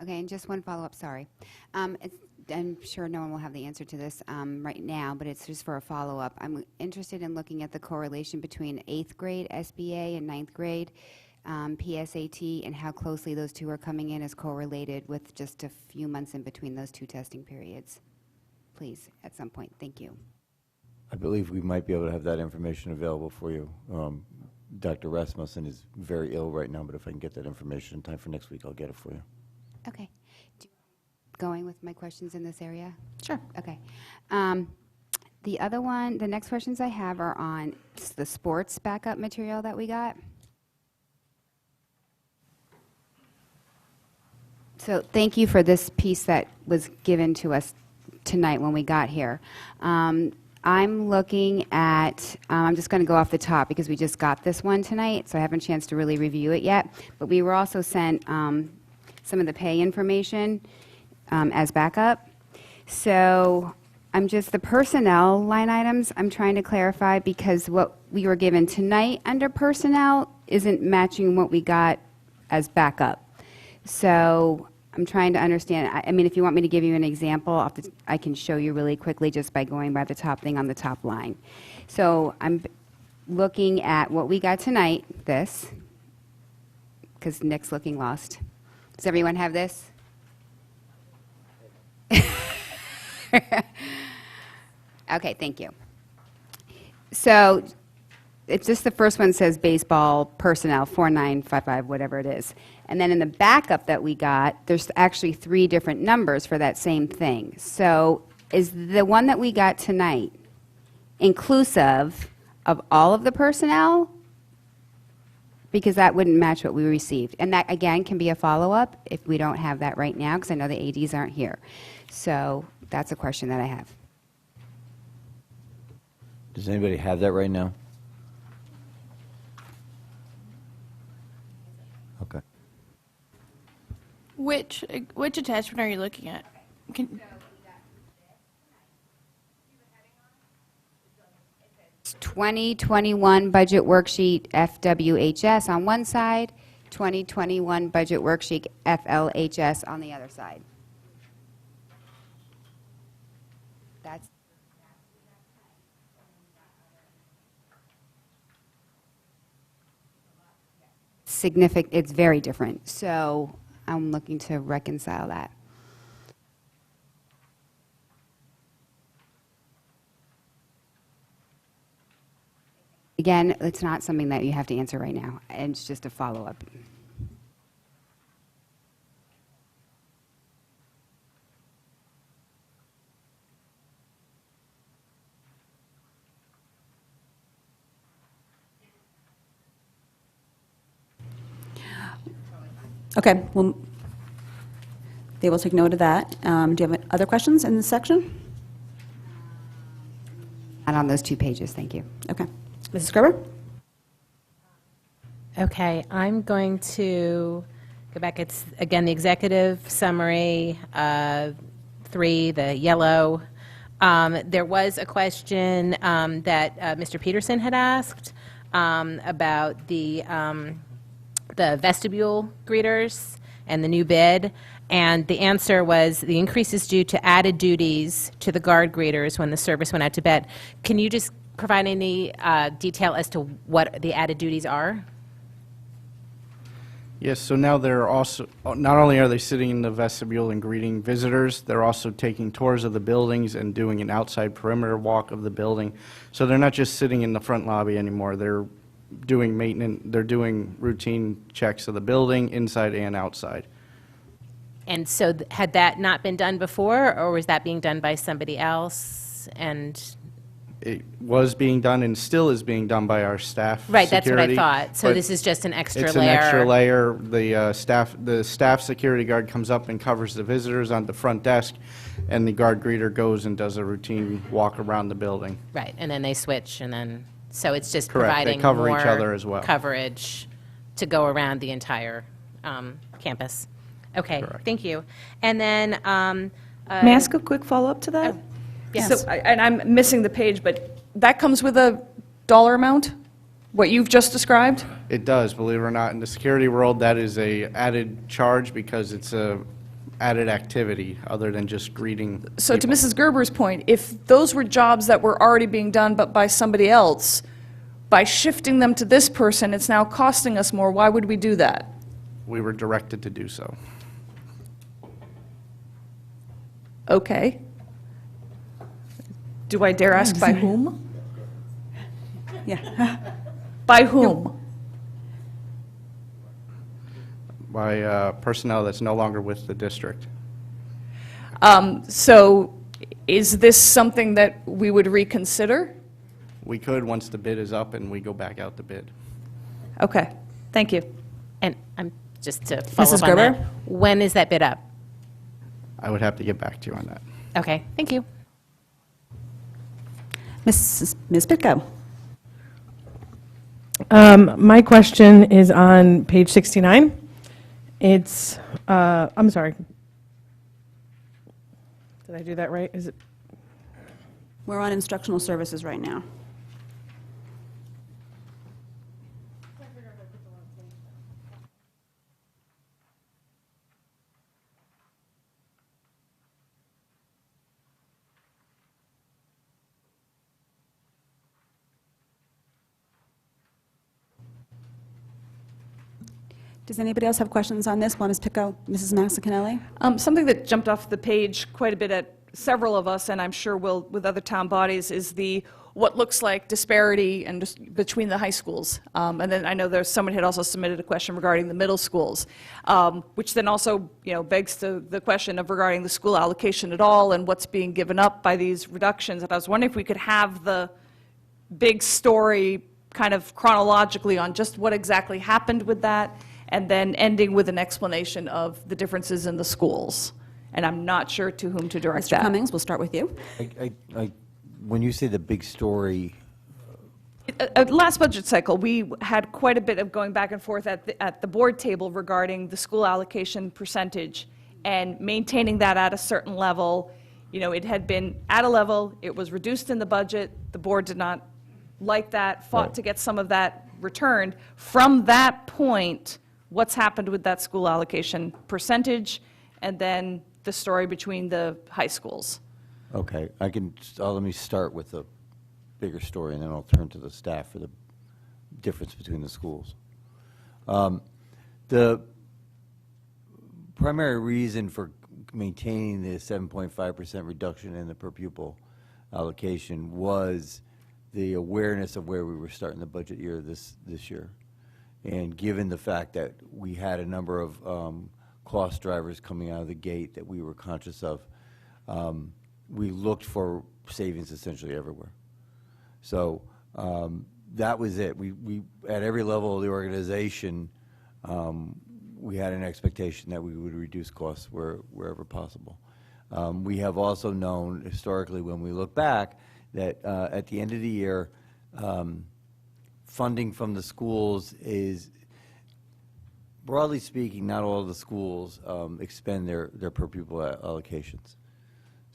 Okay, and just one follow-up, sorry. I'm sure no one will have the answer to this right now, but it's just for a follow-up. I'm interested in looking at the correlation between 8th grade SBA and 9th grade PSAT and how closely those two are coming in as correlated with just a few months in between those two testing periods. Please, at some point. Thank you. I believe we might be able to have that information available for you. Dr. Rasmussen is very ill right now, but if I can get that information in time for next week, I'll get it for you. Okay. Going with my questions in this area? Sure. Okay. The next questions I have are on the sports backup material that we got. So thank you for this piece that was given to us tonight when we got here. I'm looking at, I'm just going to go off the top because we just got this one tonight, so I haven't a chance to really review it yet. But we were also sent some of the pay information as backup. So the personnel line items, I'm trying to clarify because what we were given tonight under personnel isn't matching what we got as backup. So I'm trying to understand, I mean, if you want me to give you an example, I can show you really quickly just by going by the top thing on the top line. So I'm looking at what we got tonight, this, because Nick's looking lost. Does everyone have this? Okay, thank you. So it's just the first one says baseball personnel, 4955, whatever it is. And then in the backup that we got, there's actually 3 different numbers for that same thing. So is the one that we got tonight inclusive of all of the personnel? Because that wouldn't match what we received. And that, again, can be a follow-up if we don't have that right now, because I know the ADs aren't here. So that's a question that I have. Does anybody have that right now? Okay. Which attachment are you looking at? Can, 2021 budget worksheet FWHS on one side, 2021 budget worksheet FLHS on the other side. That's significant. It's very different. So I'm looking to reconcile that. Again, it's not something that you have to answer right now. It's just a follow-up. Okay, well, they will take note of that. Do you have other questions in this section? Not on those 2 pages, thank you. Okay. Mrs. Gerber? Okay, I'm going to go back. It's, again, the executive summary, 3, the yellow. There was a question that Mr. Peterson had asked about the vestibule greeters and the new bid, and the answer was the increase is due to added duties to the guard greeters when the service went out to bed. Can you just provide any detail as to what the added duties are? Yes, so now they're also, not only are they sitting in the vestibule and greeting visitors, they're also taking tours of the buildings and doing an outside perimeter walk of the building. So they're not just sitting in the front lobby anymore. They're doing maintenance, they're doing routine checks of the building, inside and outside. And so had that not been done before, or was that being done by somebody else? And It was being done and still is being done by our staff right, that's what I security, thought. So but this is just an extra it's layer. an extra layer. The staff security guard comes up and covers the visitors on the front desk, and the guard greeter goes and does a routine walk around the building. Right, and then they switch, and then, so it's just Correct, they providing cover each more other as well. coverage to go around the entire campus. Okay, Correct. thank you. And then, May I ask a quick follow-up to that? yes. So, and I'm missing the page, but that comes with a dollar amount? What you've just described? It does, believe it or not. In the security world, that is a added charge because it's a added activity other than just greeting So to people. Mrs. Gerber's point, if those were jobs that were already being done but by somebody else, by shifting them to this person, it's now costing us more. Why would we do that? We were directed to do so. Okay. Do I dare ask by whom? Yeah. By whom? By personnel that's no longer with the district. So is this something that we would reconsider? We could once the bid is up and we go back out to bid. Okay, thank you. And just to follow Mrs. up on that, Gerber? when is that bid up? I would have to get back to you on that. Okay, thank you. Ms. Pitko? My question is on page 69. It's, I'm sorry. Did I do that right? Is it? We're on instructional services right now. Does anybody else have questions on this? One is Pitko, Mrs. Massacanelli? Something that jumped off the page quite a bit at several of us, and I'm sure will with other town bodies, is what looks like disparity and just between the high schools. And then I know someone had also submitted a question regarding the middle schools, which then also, begs the question of regarding the school allocation at all and what's being given up by these reductions. And I was wondering if we could have the big story kind of chronologically on just what exactly happened with that, and then ending with an explanation of the differences in the schools. And I'm not sure to whom to direct Mr. that. Cummings, we'll start with you. When you say the big story, Last budget cycle, we had quite a bit of going back and forth at the board table regarding the school allocation percentage and maintaining that at a certain level. It had been at a level, it was reduced in the budget, the board did not like that, fought Right. to get some of that returned. From that point, what's happened with that school allocation percentage, and then the story between the high schools? okay, let me start with the bigger story, and then I'll turn to the staff for the difference between the schools. The primary reason for maintaining the 7.5% reduction in the per pupil allocation was the awareness of where we were starting the budget year this year. And given the fact that we had a number of cost drivers coming out of the gate that we were conscious of, we looked for savings essentially everywhere. So that was it. We at every level of the organization, we had an expectation that we would reduce costs wherever possible. We have also known historically, when we look back, that at the end of the year, funding from the schools is, broadly speaking, not all of the schools expend their per pupil allocations.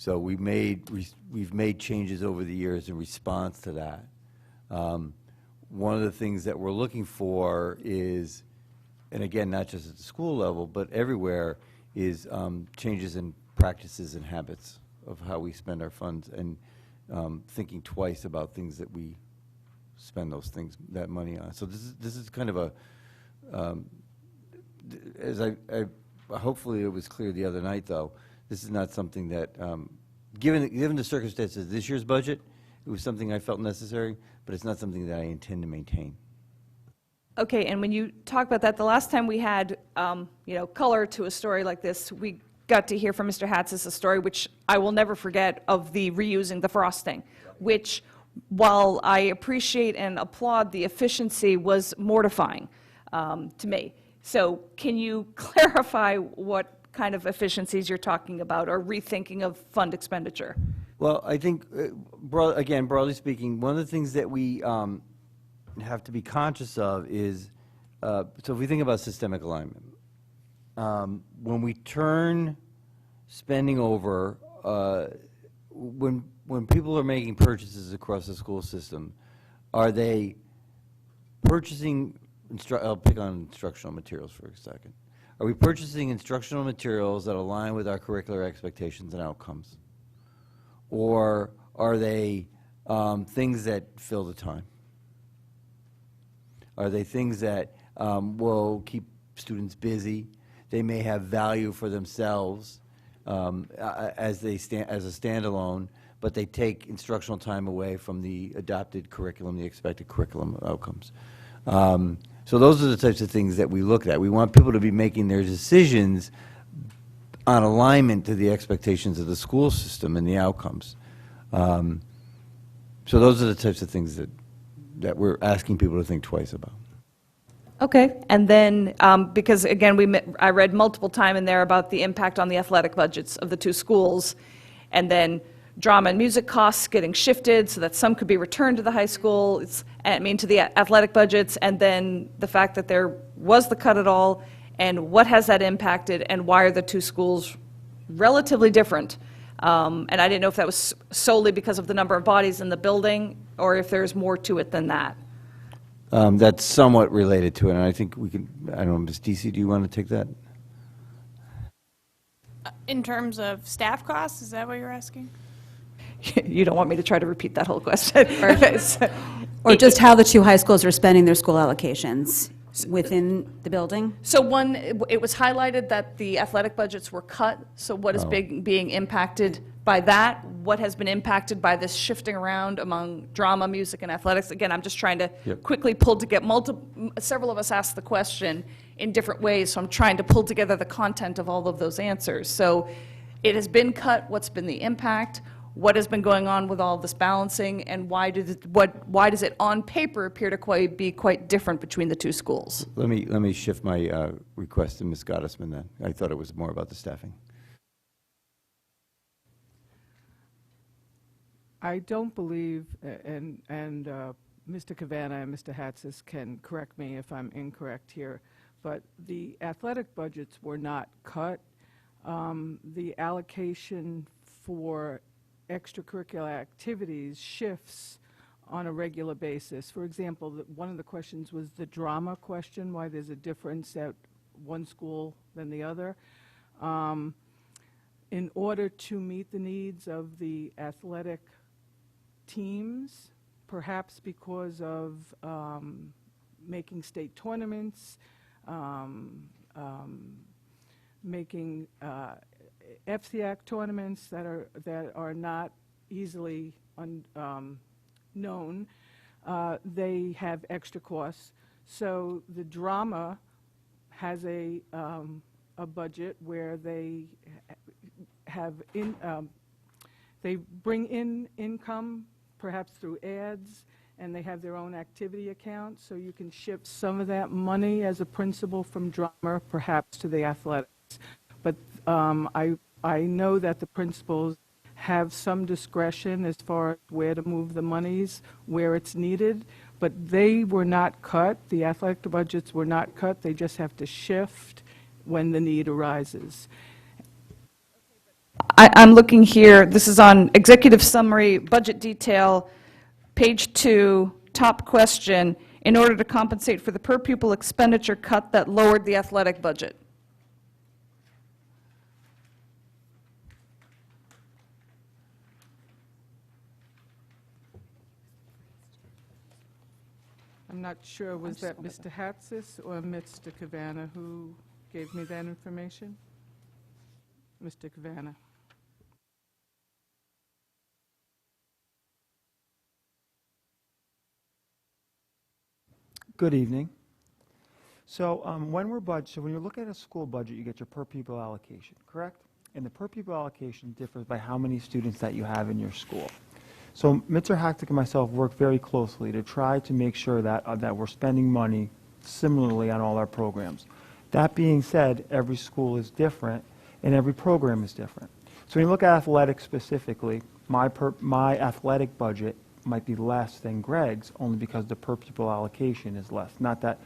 So we've made changes over the years in response to that. One of the things that we're looking for is, and again, not just at the school level, but everywhere, is changes in practices and habits of how we spend our funds, and thinking twice about things that we spend that money on. So this is kind of a, as I hopefully it was clear the other night, though, this is not something that, given the circumstances of this year's budget, it was something I felt necessary, but it's not something that I intend to maintain. Okay, and when you talk about that, the last time we had, color to a story like this, we got to hear from Mr. Hatzis a story which I will never forget, of the reusing the frosting, which, while I appreciate and applaud the efficiency, was mortifying to me. So can you clarify what kind of efficiencies you're talking about, or rethinking of fund expenditure? Well, I think, again, broadly speaking, one of the things that we have to be conscious of is, so if we think about systemic alignment, when we turn spending over, when people are making purchases across the school system, are they purchasing, I'll pick on instructional materials for a second. Are we purchasing instructional materials that align with our curricular expectations and outcomes? Or are they things that fill the time? Are they things that will keep students busy? They may have value for themselves as a standalone, but they take instructional time away from the adopted curriculum, the expected curriculum outcomes. So those are the types of things that we look at. We want people to be making their decisions on alignment to the expectations of the school system and the outcomes. So those are the types of things that we're asking people to think twice about. Okay, and then, because again, I read multiple times in there about the impact on the athletic budgets of the two schools, and then drama and music costs getting shifted so that some could be returned to the high school, to the athletic budgets, and then the fact that there was the cut at all, and what has that impacted, and why are the two schools relatively different? And I didn't know if that was solely because of the number of bodies in the building, or if there's more to it than that. That's somewhat related to it, and I think we can, I don't know, Ms. Deasy, do you want to take that? In terms of staff costs, is that what you're asking? You don't want me to try to repeat that whole question? Or just how the two high schools are spending their school allocations within the building? So it was highlighted that the athletic budgets were cut, so what is being impacted by that? What has been impacted by this shifting around among drama, music, and athletics? Again, I'm just trying to Yep. quickly pull to get several of us asked the question in different ways, so I'm trying to pull together the content of all of those answers. So it has been cut. What's been the impact? What has been going on with all this balancing, and why does it on paper appear to be quite different between the two schools? Let me shift my request to Ms. Gottesman then. I thought it was more about the staffing. I don't believe, and Mr. Cavanna and Mr. Hatzis can correct me if I'm incorrect here, but the athletic budgets were not cut. The allocation for extracurricular activities shifts on a regular basis. For example, one of the questions was the drama question, why there's a difference at one school than the other. In order to meet the needs of the athletic teams, perhaps because of making state tournaments, making FCAC tournaments that are not easily known, they have extra costs. So the drama has a budget where they have they bring in income, perhaps through ads, and they have their own activity account, so you can shift some of that money as a principal from drama perhaps to the athletics. But I know that the principals have some discretion as far as where to move the monies, where it's needed, but they were not cut. The athletic budgets were not cut. They just have to shift when the need arises. I'm looking here, this is on executive summary, budget detail, page 2, top question, in order to compensate for the per pupil expenditure cut that lowered the athletic budget. I'm not sure, was that Mr. Hatzis or Mr. Cavanna who gave me that information? Mr. Cavanna. Good evening. So when you're looking at a school budget, you get your per pupil allocation, correct? And the per pupil allocation differs by how many students that you have in your school. So Mr. Hacktick and myself work very closely to try to make sure that, that we're spending money similarly on all our programs. That being said, every school is different and every program is different. So when you look at athletics specifically, my athletic budget might be less than Greg's only because the per pupil allocation is less. Not that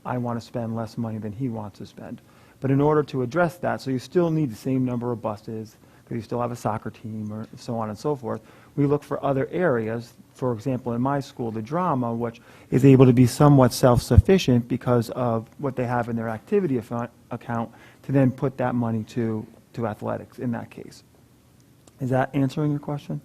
I want to spend less money than he wants to spend. But in order to address that, so you still need the same number of buses, because you still have a soccer team or so on and so forth, we look for other areas. For example, in my school, the drama, which is able to be somewhat self-sufficient because of what they have in their activity account, to then put that money to athletics in that case. Is that answering your question?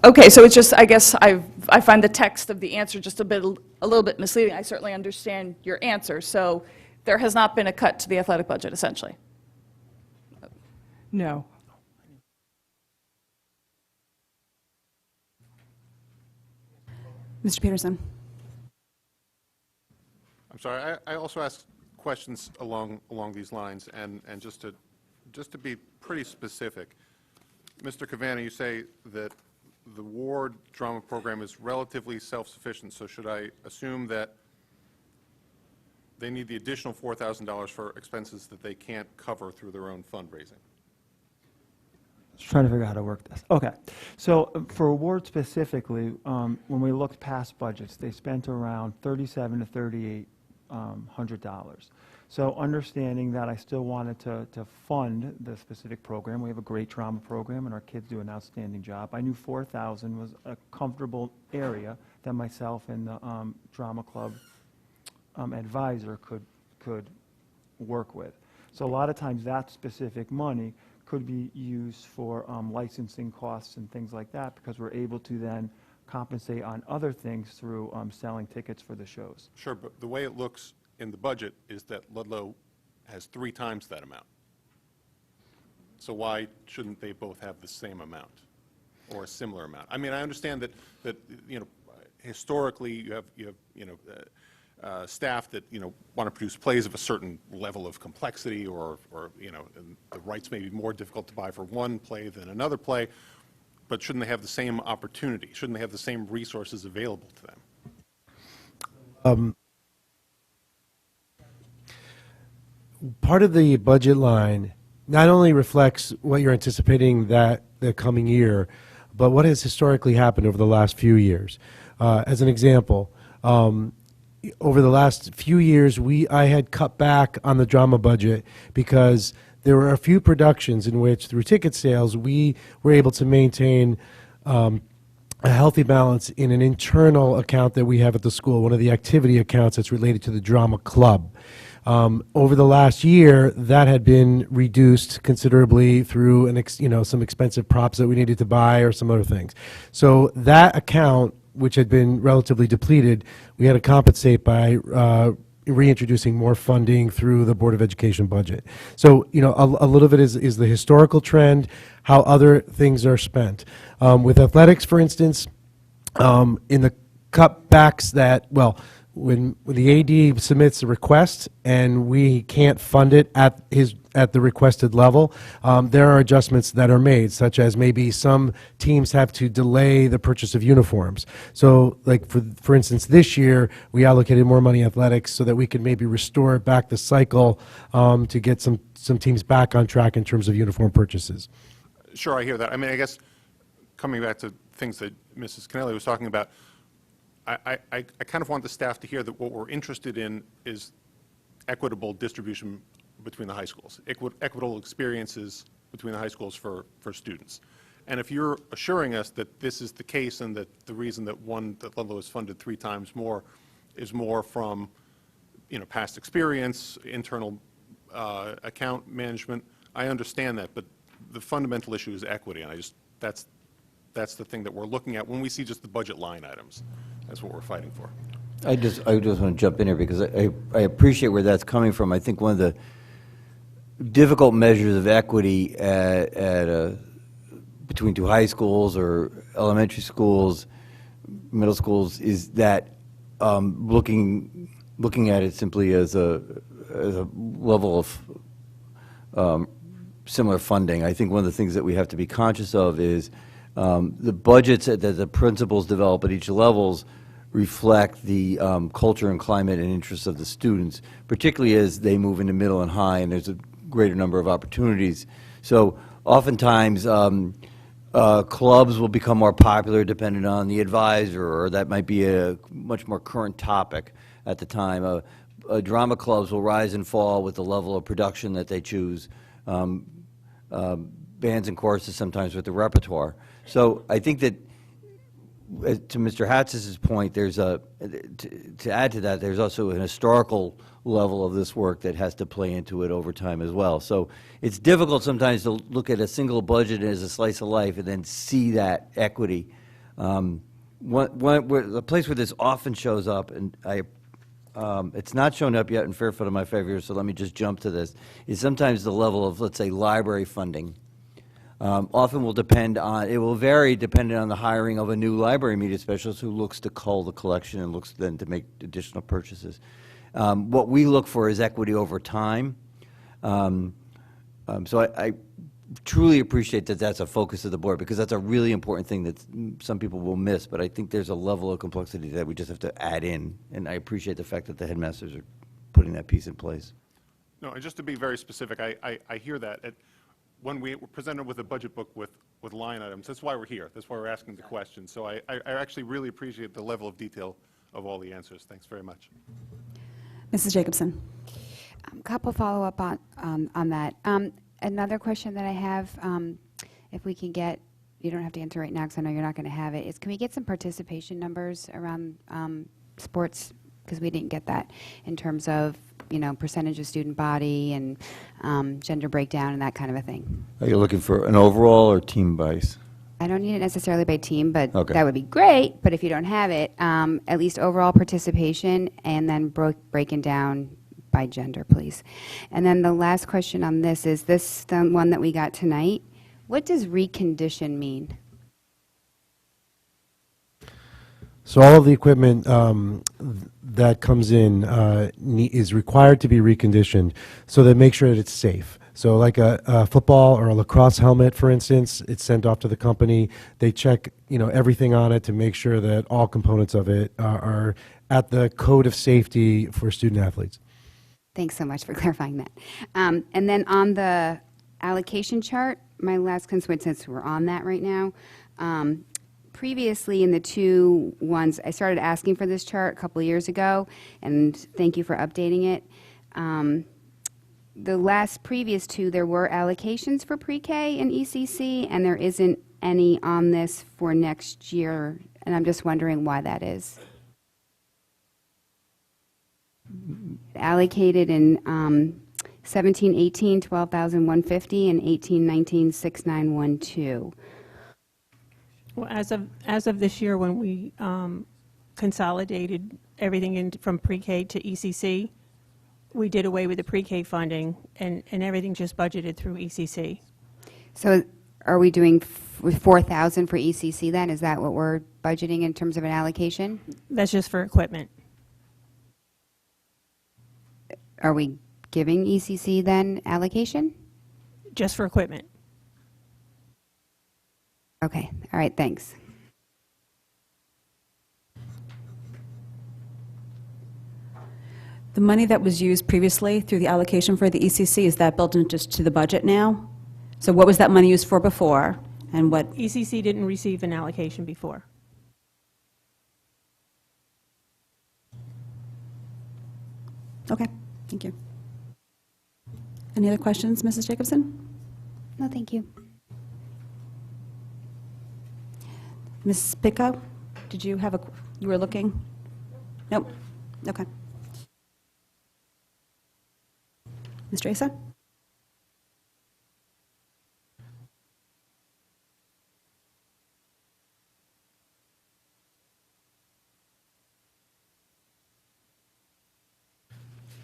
Okay, so it's just, I guess I find the text of the answer just a little bit misleading. I certainly understand your answer. So there has not been a cut to the athletic budget, essentially. No. Mr. Peterson. I'm sorry, I also asked questions along these lines, and just to be pretty specific, Mr. Cavanna, you say that the ward drama program is relatively self-sufficient, so should I assume that they need the additional $4,000 for expenses that they can't cover through their own fundraising? Just trying to figure out how to work this. Okay. So for award specifically, when we looked past budgets, they spent around $3,700 to $3,800. So understanding that I still wanted to fund the specific program, we have a great drama program and our kids do an outstanding job. I knew 4,000 was a comfortable area that myself and the drama club advisor could work with. So a lot of times that specific money could be used for licensing costs and things like that, because we're able to then compensate on other things through selling tickets for the shows. Sure, but the way it looks in the budget is that Ludlow has 3 times that amount. So why shouldn't they both have the same amount or a similar amount? I mean, I understand that historically you have staff that, want to produce plays of a certain level of complexity or and the rights may be more difficult to buy for one play than another play, but shouldn't they have the same opportunity? Shouldn't they have the same resources available to them? Part of the budget line not only reflects what you're anticipating that the coming year, but what has historically happened over the last few years. As an example, over the last few years, I had cut back on the drama budget because there were a few productions in which, through ticket sales, we were able to maintain a healthy balance in an internal account that we have at the school, one of the activity accounts that's related to the drama club. Over the last year, that had been reduced considerably through some expensive props that we needed to buy or some other things. So that account, which had been relatively depleted, we had to compensate by reintroducing more funding through the Board of Education budget. So, a little of it is the historical trend, how other things are spent. With athletics, for instance, in the cutbacks when the AD submits a request and we can't fund it at the requested level, there are adjustments that are made, such as maybe some teams have to delay the purchase of uniforms. So, like for instance, this year we allocated more money in athletics so that we could maybe restore back the cycle to get some teams back on track in terms of uniform purchases. Sure, I hear that. I mean, I guess coming back to things that Mrs. Kennelly was talking about, I kind of want the staff to hear that what we're interested in is equitable distribution between the high schools, equitable experiences between the high schools for students. And if you're assuring us that this is the case and that the reason that Ludlow is funded 3 times more is more from past experience, internal account management, I understand that, but the fundamental issue is equity, and that's the thing that we're looking at when we see just the budget line items. That's what we're fighting for. I just want to jump in here because I appreciate where that's coming from. I think one of the difficult measures of equity between 2 high schools or elementary schools, middle schools, is that looking at it simply as a level of similar funding. I think one of the things that we have to be conscious of is the budgets that the principals develop at each levels reflect the culture and climate and interests of the students, particularly as they move into middle and high, and there's a greater number of opportunities. So oftentimes, clubs will become more popular depending on the advisor, or that might be a much more current topic at the time. Drama clubs will rise and fall with the level of production that they choose. Bands and choruses sometimes with the repertoire. So I think that, to Mr. Hatzis's point, there's to add to that, there's also an historical level of this work that has to play into it over time as well. So it's difficult sometimes to look at a single budget as a slice of life and then see that equity. The place where this often shows up, and it's not shown up yet in Fairfield in my 5 years, so let me just jump to this, is sometimes the level of, let's say, library funding. Often it will vary depending on the hiring of a new library media specialist who looks to cull the collection and looks then to make additional purchases. What we look for is equity over time. So I truly appreciate that that's a focus of the board, because that's a really important thing that some people will miss, but I think there's a level of complexity that we just have to add in, and I appreciate the fact that the headmasters are putting that piece in place. No, and just to be very specific, I hear that. When we were presented with a budget book with line items, that's why we're here. That's why we're asking the question. So I actually really appreciate the level of detail of all the answers. Thanks very much. Mrs. Jacobson. Couple follow-up on that. Another question that I have, if we can get, you don't have to answer right now because I know you're not going to have it, is can we get some participation numbers around sports? Because we didn't get that in terms of, percentage of student body and gender breakdown and that kind of a thing. Are you looking for an overall or team-based? I don't need it necessarily by team, but Okay. that would be great. But if you don't have it, at least overall participation and then broken down by gender, please. And then the last question on this is this the one that we got tonight. What does recondition mean? So all of the equipment that comes in is required to be reconditioned so that make sure that it's safe. So like a football or a lacrosse helmet, for instance, it's sent off to the company. They check, everything on it to make sure that all components of it are at the code of safety for student athletes. Thanks so much for clarifying that. And then on the allocation chart, my last concern, since we're on that right now, previously in the two ones, I started asking for this chart a couple of years ago, and thank you for updating it. The previous two, there were allocations for pre-K and ECC, and there isn't any on this for next year, and I'm just wondering why that is. Allocated in 17-18, 12,150, and 18-19, 6,912. Well, as of this year, when we consolidated everything from pre-K to ECC, we did away with the pre-K funding, and everything just budgeted through ECC. So are we doing 4,000 for ECC then? Is that what we're budgeting in terms of an allocation? That's just for equipment. Are we giving ECC then allocation? Just for equipment. Okay, all right, thanks. The money that was used previously through the allocation for the ECC, is that built into just to the budget now? So what was that money used for before, and what? ECC didn't receive an allocation before. Okay, thank you. Any other questions, Mrs. Jacobson? No, thank you. Ms. Picco, did you have you were looking? Nope. Okay. Mr. Asa?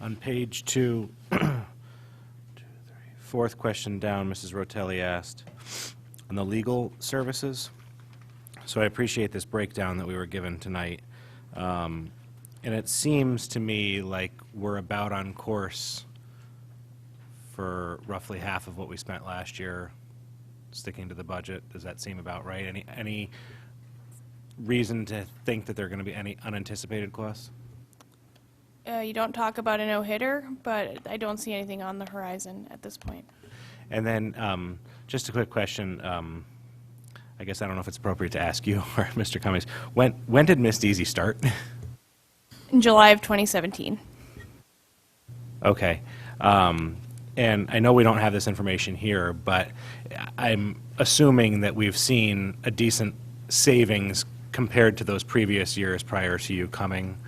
On page 2, fourth question down, Mrs. Rotelli asked, on the legal services. So I appreciate this breakdown that we were given tonight. And it seems to me like we're about on course for roughly half of what we spent last year, sticking to the budget. Does that seem about right? Any reason to think that there are going to be any unanticipated costs? You don't talk about a no-hitter, but I don't see anything on the horizon at this point. And then just a quick question. I guess I don't know if it's appropriate to ask you or Mr. Cummings. When did Miss Deasy start? In July of 2017. Okay. And I know we don't have this information here, but I'm assuming that we've seen a decent savings compared to those previous years prior to you coming.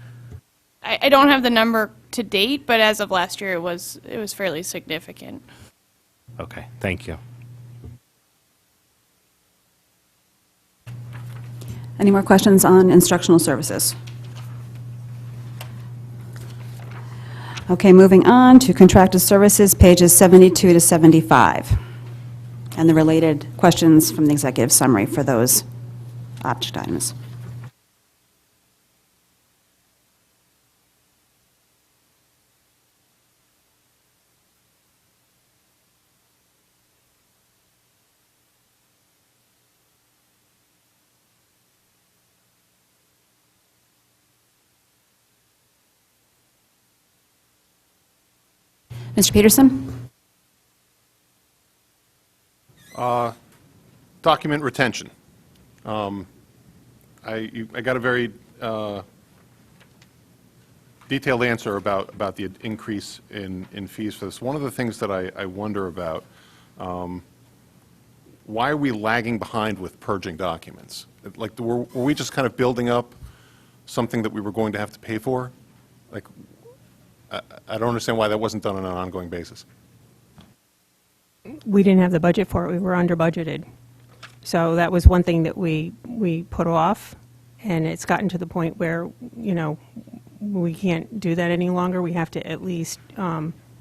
I don't have the number to date, but as of last year, it was fairly significant. Okay, thank you. Any more questions on instructional services? Okay, moving on to contracted services, pages 72 to 75, and the related questions from the executive summary for those object items. Mr. Peterson? Document retention. I got a very detailed answer about the increase in fees for this. One of the things that I wonder about, why are we lagging behind with purging documents? Like, were we just kind of building up something that we were going to have to pay for? Like, I don't understand why that wasn't done on an ongoing basis. We didn't have the budget for it. We were under budgeted. So that was one thing that we put off, and it's gotten to the point where, we can't do that any longer. We have to at least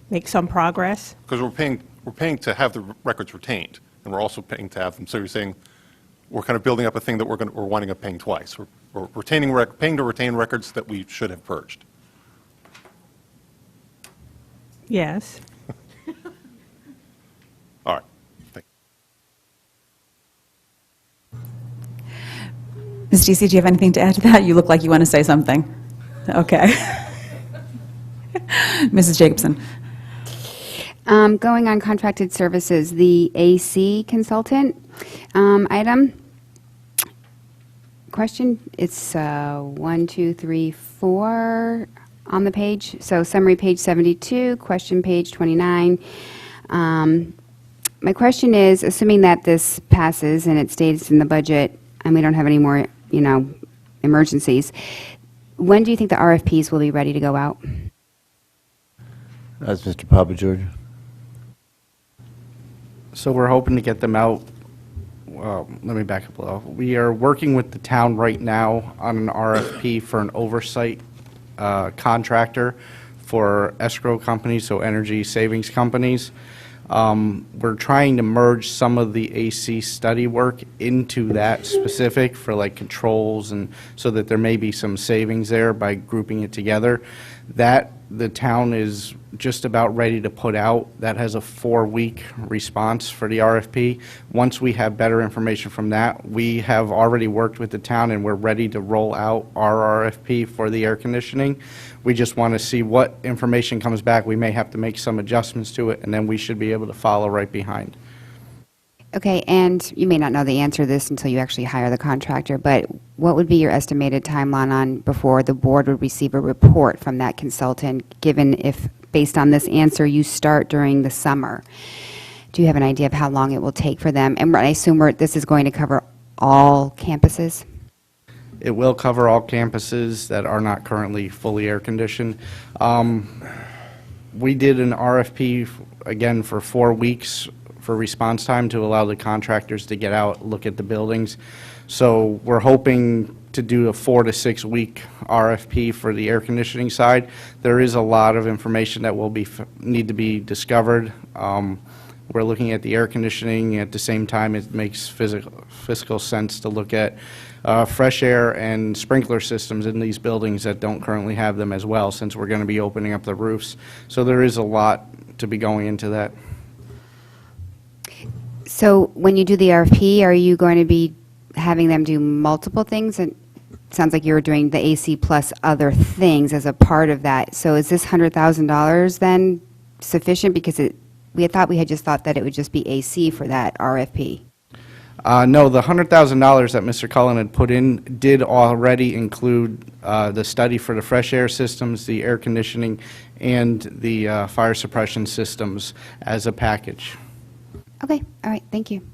make some progress. Because we're paying to have the records retained, and we're also paying to have them. So you're saying we're kind of building up a thing that we're winding up paying twice. We're paying to retain records that we should have purged. Yes. All right. Thank Ms. Deasy, do you have anything to add to that? You look like you want to say something. Okay. Mrs. Jacobson. Going on contracted services, the AC consultant item. Question, it's 1, 2, 3, 4 on the page. So summary page 72, question page 29. My question is, assuming that this passes and it stays in the budget and we don't have any more, emergencies, when do you think the RFPs will be ready to go out? That's Mr. Papageorge. So we're hoping to get them out. Well, let me back up a little. We are working with the town right now on an RFP for an oversight contractor for escrow companies, so energy savings companies. We're trying to merge some of the AC study work into that specific for like controls, and so that there may be some savings there by grouping it together. That the town is just about ready to put out. That has a 4-week response for the RFP. Once we have better information from that, we have already worked with the town and we're ready to roll out our RFP for the air conditioning. We just want to see what information comes back. We may have to make some adjustments to it, and then we should be able to follow right behind. Okay, and you may not know the answer to this until you actually hire the contractor, but what would be your estimated timeline on before the board would receive a report from that consultant, given if, based on this answer, you start during the summer? Do you have an idea of how long it will take for them? And I assume this is going to cover all campuses? It will cover all campuses that are not currently fully air conditioned. We did an RFP, again, for 4 weeks for response time to allow the contractors to get out, look at the buildings. So we're hoping to do a 4 to 6 week RFP for the air conditioning side. There is a lot of information that will need to be discovered. We're looking at the air conditioning. At the same time, it makes fiscal sense to look at fresh air and sprinkler systems in these buildings that don't currently have them as well, since we're going to be opening up the roofs. So there is a lot to be going into that. So when you do the RFP, are you going to be having them do multiple things? And it sounds like you're doing the AC plus other things as a part of that. So is this $100,000 then sufficient? Because we had just thought that it would just be AC for that RFP. No, the $100,000 that Mr. Cullen had put in did already include the study for the fresh air systems, the air conditioning, and the fire suppression systems as a package. Okay, all right, thank you.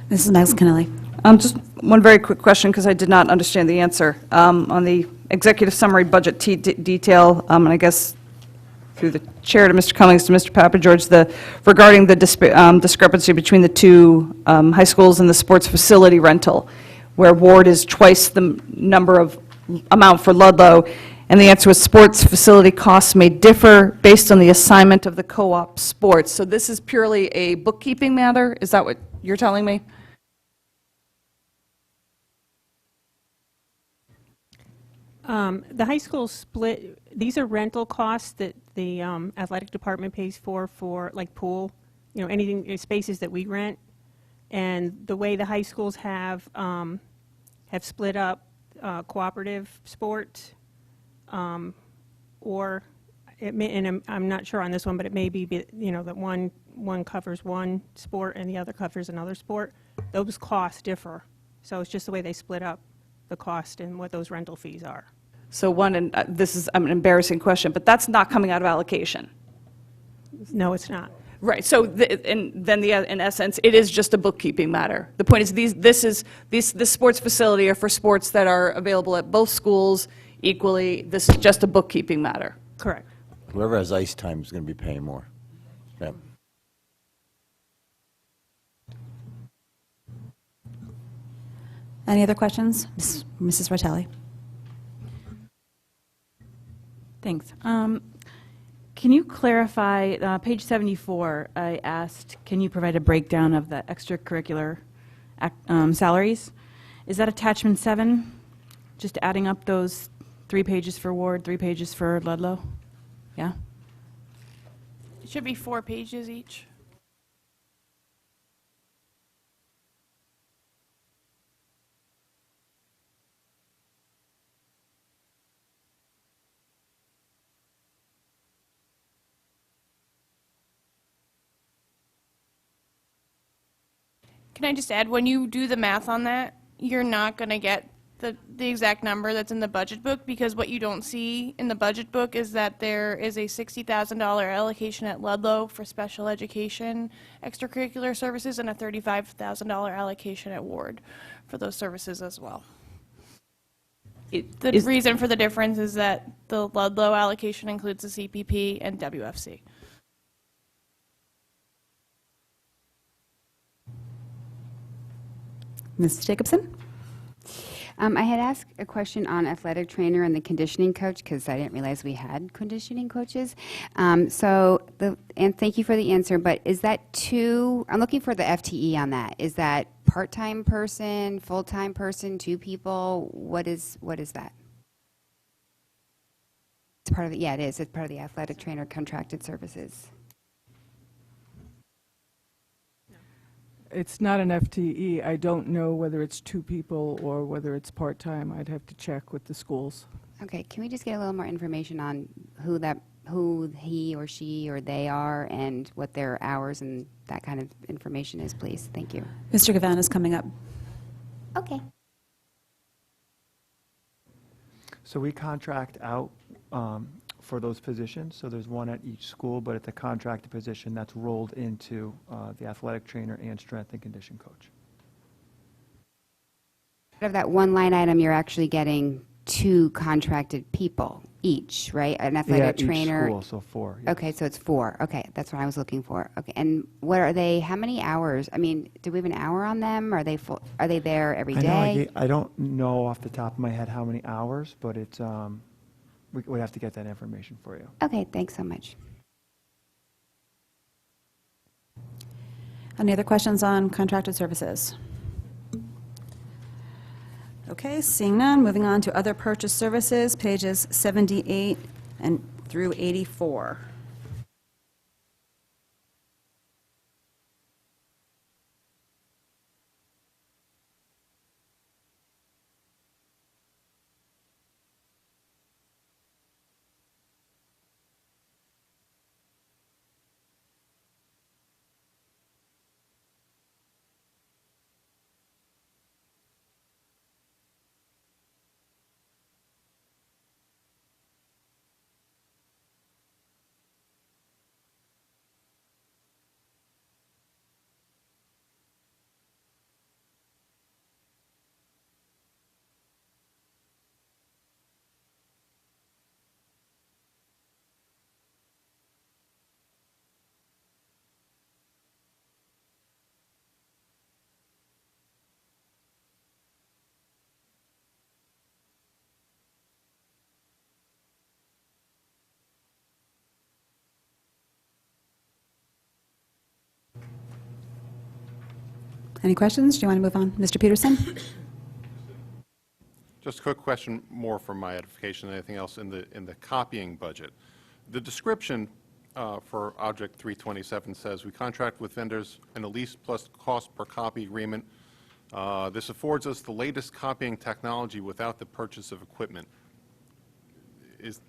Mrs. Maggs-Kennelly. Just one very quick question, because I did not understand the answer. On the executive summary budget detail, and I guess through the chair to Mr. Cummings to Mr. Papageorge, regarding the discrepancy between the two high schools and the sports facility rental, where Ward is twice the amount for Ludlow, and the answer was sports facility costs may differ based on the assignment of the co-op sports. So this is purely a bookkeeping matter? Is that what you're telling me? The high school split, these are rental costs that the athletic department pays for like pool, anything, spaces that we rent. And the way the high schools have split up cooperative sports, or it may, and I'm not sure on this one, but it may be, that one covers one sport and the other covers another sport. Those costs differ. So it's just the way they split up the cost and what those rental fees are. So and this is an embarrassing question, but that's not coming out of allocation. No, it's not. Right. So in essence, it is just a bookkeeping matter. The point is this sports facility are for sports that are available at both schools equally. This is just a bookkeeping matter. Correct. Whoever has ice time is going to be paying more. Yeah. Any other questions? Mrs. Rotelli. Thanks. Can you clarify, page 74, I asked, can you provide a breakdown of the extracurricular salaries? Is that attachment 7? Just adding up those 3 pages for Ward, 3 pages for Ludlow? Yeah? It should be 4 pages each. Can I just add, when you do the math on that, you're not going to get the exact number that's in the budget book, because what you don't see in the budget book is that there is a $60,000 allocation at Ludlow for special education extracurricular services and a $35,000 allocation at Ward for those services as well. The reason for the difference is that the Ludlow allocation includes the CPP and WFC. Ms. Jacobson? I had asked a question on athletic trainer and the conditioning coach because I didn't realize we had conditioning coaches. And thank you for the answer, but is that I'm looking for the FTE on that. Is that part-time person, full-time person, 2 people? What is that? It's part of it. Yeah, it is. It's part of the athletic trainer contracted services. It's not an FTE. I don't know whether it's 2 people or whether it's part-time. I'd have to check with the schools. Okay, can we just get a little more information on who he or she or they are and what their hours and that kind of information is, please? Thank you. Mr. Gavan is coming up. Okay. So we contract out for those positions. So there's one at each school, but it's a contracted position that's rolled into the athletic trainer and strength and condition coach. Out of that one line item, you're actually getting 2 contracted people each, right? An athletic trainer. Each school, so 4. Yes. Okay, so it's 4. Okay, that's what I was looking for. Okay, and what are they? How many hours? I mean, do we have an hour on them? Are they full? Are they there every day? I don't know off the top of my head how many hours, but it's we'd have to get that information for you. Okay, thanks so much. Any other questions on contracted services? Okay, seeing none, moving on to other purchase services, pages 78 and through 84. Any questions? Do you want to move on? Mr. Peterson? Just a quick question, more for my edification than anything else, in the copying budget. The description for Object 327 says, we contract with vendors in a lease plus cost per copy agreement. This affords us the latest copying technology without the purchase of equipment. Is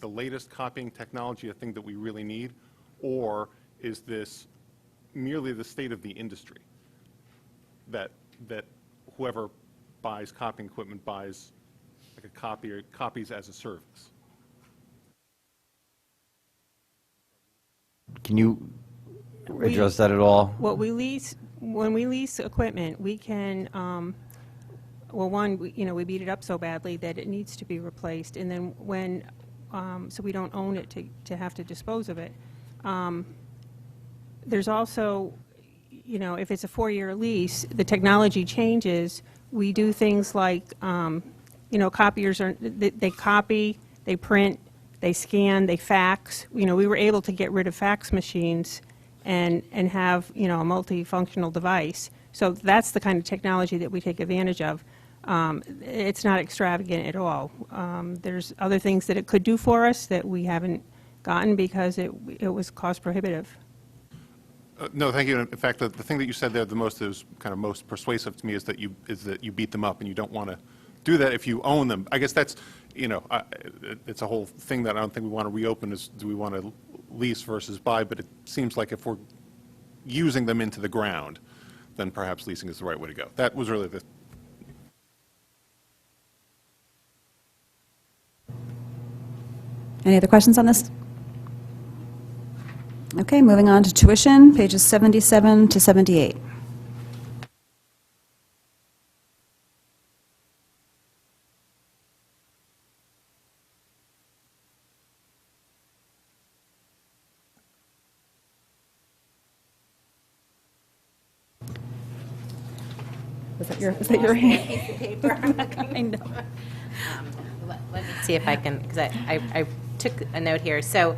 the latest copying technology a thing that we really need, or is this merely the state of the industry, that whoever buys copying equipment buys like a copy or copies as a service? Can you address that at all? When we lease equipment, we can, well, one, we beat it up so badly that it needs to be replaced, and then when, so we don't own it to have to dispose of it. There's also, if it's a 4-year lease, the technology changes. We do things like, copiers they copy, they print, they scan, they fax. We were able to get rid of fax machines and have, a multifunctional device. So that's the kind of technology that we take advantage of. It's not extravagant at all. There's other things that it could do for us that we haven't gotten because it was cost prohibitive. No, thank you. In fact, the thing that you said there the most is kind of most persuasive to me is that you beat them up, and you don't want to do that if you own them. I guess that's, it's a whole thing that I don't think we want to reopen is do we want to lease versus buy, but it seems like if we're using them into the ground, then perhaps leasing is the right way to go. That was really the... Any other questions on this? Okay, moving on to tuition, pages 77 to 78. Is that your hand? I know. Let me see if I can, because I took a note here. So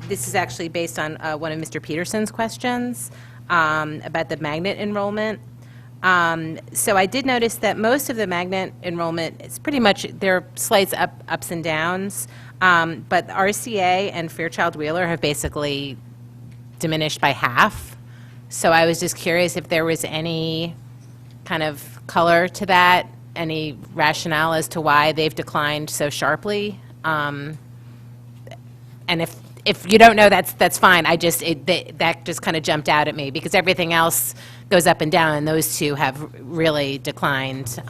this is actually based on one of Mr. Peterson's questions about the magnet enrollment. So I did notice that most of the magnet enrollment is pretty much, there are slight ups and downs, but RCA and Fairchild Wheeler have basically diminished by half. So I was just curious if there was any kind of color to that, any rationale as to why they've declined so sharply. And if you don't know, that's fine. I just that just kind of jumped out at me because everything else goes up and down, and those two have really declined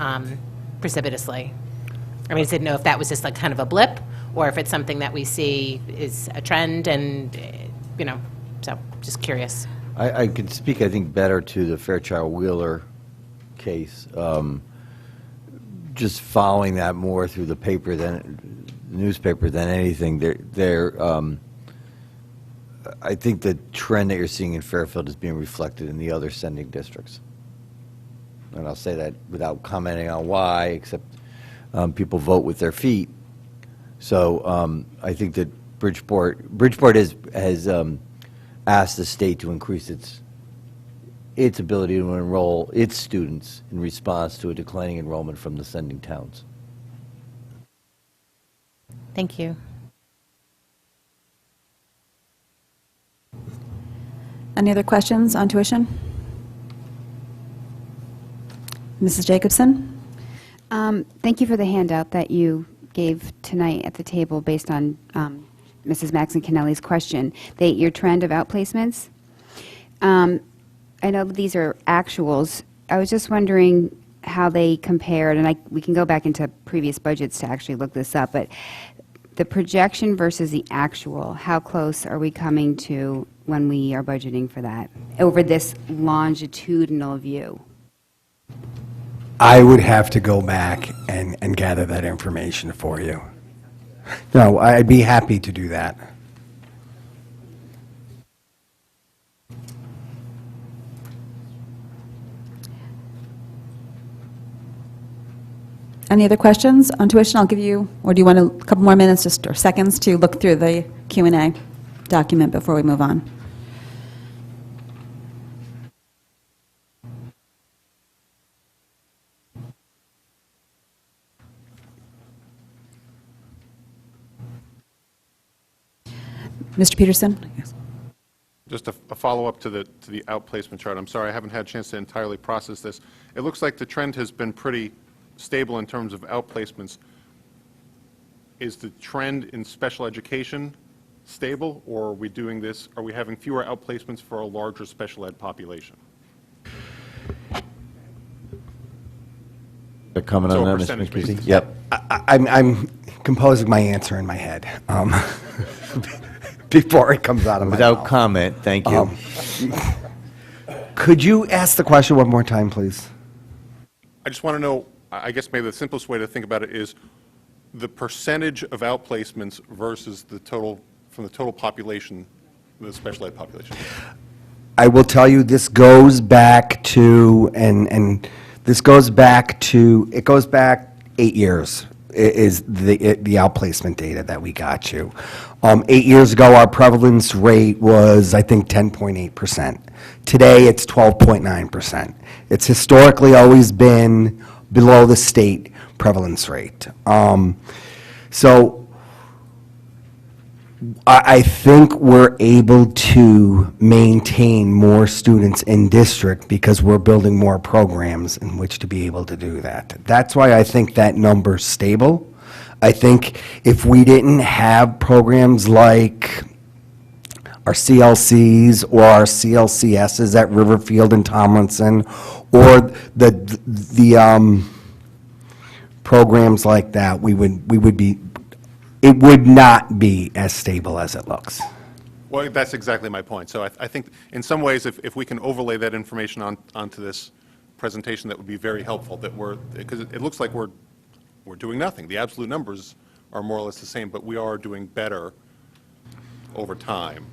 precipitously. I mean, I didn't know if that was just like kind of a blip, or if it's something that we see is a trend, and so just curious. I could speak, I think, better to the Fairchild Wheeler case. Just following that more through the paper than the newspaper than anything. I think the trend that you're seeing in Fairfield is being reflected in the other sending districts. And I'll say that without commenting on why, except people vote with their feet. So I think that Bridgeport has asked the state to increase its ability to enroll its students in response to a declining enrollment from the sending towns. Thank you. Any other questions on tuition? Mrs. Jacobson? Thank you for the handout that you gave tonight at the table based on Mrs. Maxon Kennelly's question. Your trend of outplacements. I know these are actuals. I was just wondering how they compared, and we can go back into previous budgets to actually look this up, but the projection versus the actual, how close are we coming to when we are budgeting for that over this longitudinal view? I would have to go back and gather that information for you. No, I'd be happy to do that. Any other questions on tuition? I'll give you, or do you want a couple more minutes or seconds to look through the Q&A document before we move on? Mr. Peterson? Yes. Just a follow-up to the outplacement chart. I'm sorry, I haven't had a chance to entirely process this. It looks like the trend has been pretty stable in terms of outplacements. Is the trend in special education stable, or are we doing this? Are we having fewer outplacements for a larger special ed population? A comment So on a that, Mr. percentage McKinsey? basis. Yep. I'm composing my answer in my head before it comes out of my Without mouth. comment, thank you. Could you ask the question one more time, please? I just want to know, I guess maybe the simplest way to think about it is the percentage of outplacements versus the total, from the total population, the special ed population. I will tell you, this goes back to, and this goes back to, it goes back 8 years. is the outplacement data that we got you. 8 years ago, our prevalence rate was, I think, 10.8%. Today, it's 12.9%. It's historically always been below the state prevalence rate. So I think we're able to maintain more students in district because we're building more programs in which to be able to do that. That's why I think that number's stable. I think if we didn't have programs like our CLCs or our CLCSs at Riverfield and Tomlinson, or the programs like that, we would be, it would not be as stable as it looks. Well, that's exactly my point. So I think in some ways, if we can overlay that information onto this presentation, that would be very helpful, that because it looks like we're doing nothing. The absolute numbers are more or less the same, but we are doing better over time.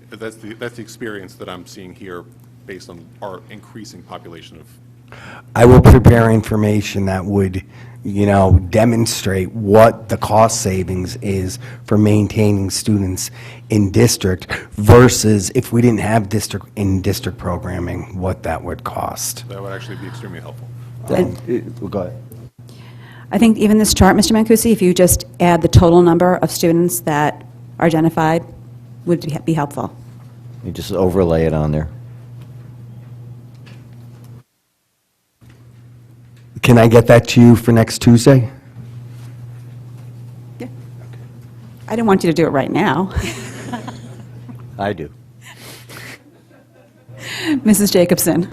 That's the experience that I'm seeing here based on our increasing population of. I will prepare information that would, demonstrate what the cost savings is for maintaining students in district versus if we didn't have district programming, what that would cost. That would actually be extremely helpful. Go ahead. I think even this chart, Mr. Mancusi, if you just add the total number of students that are identified, would be helpful. You just overlay it on there. Can I get that to you for next Tuesday? Yeah. I didn't want you to do it right now. I do. Mrs. Jacobson.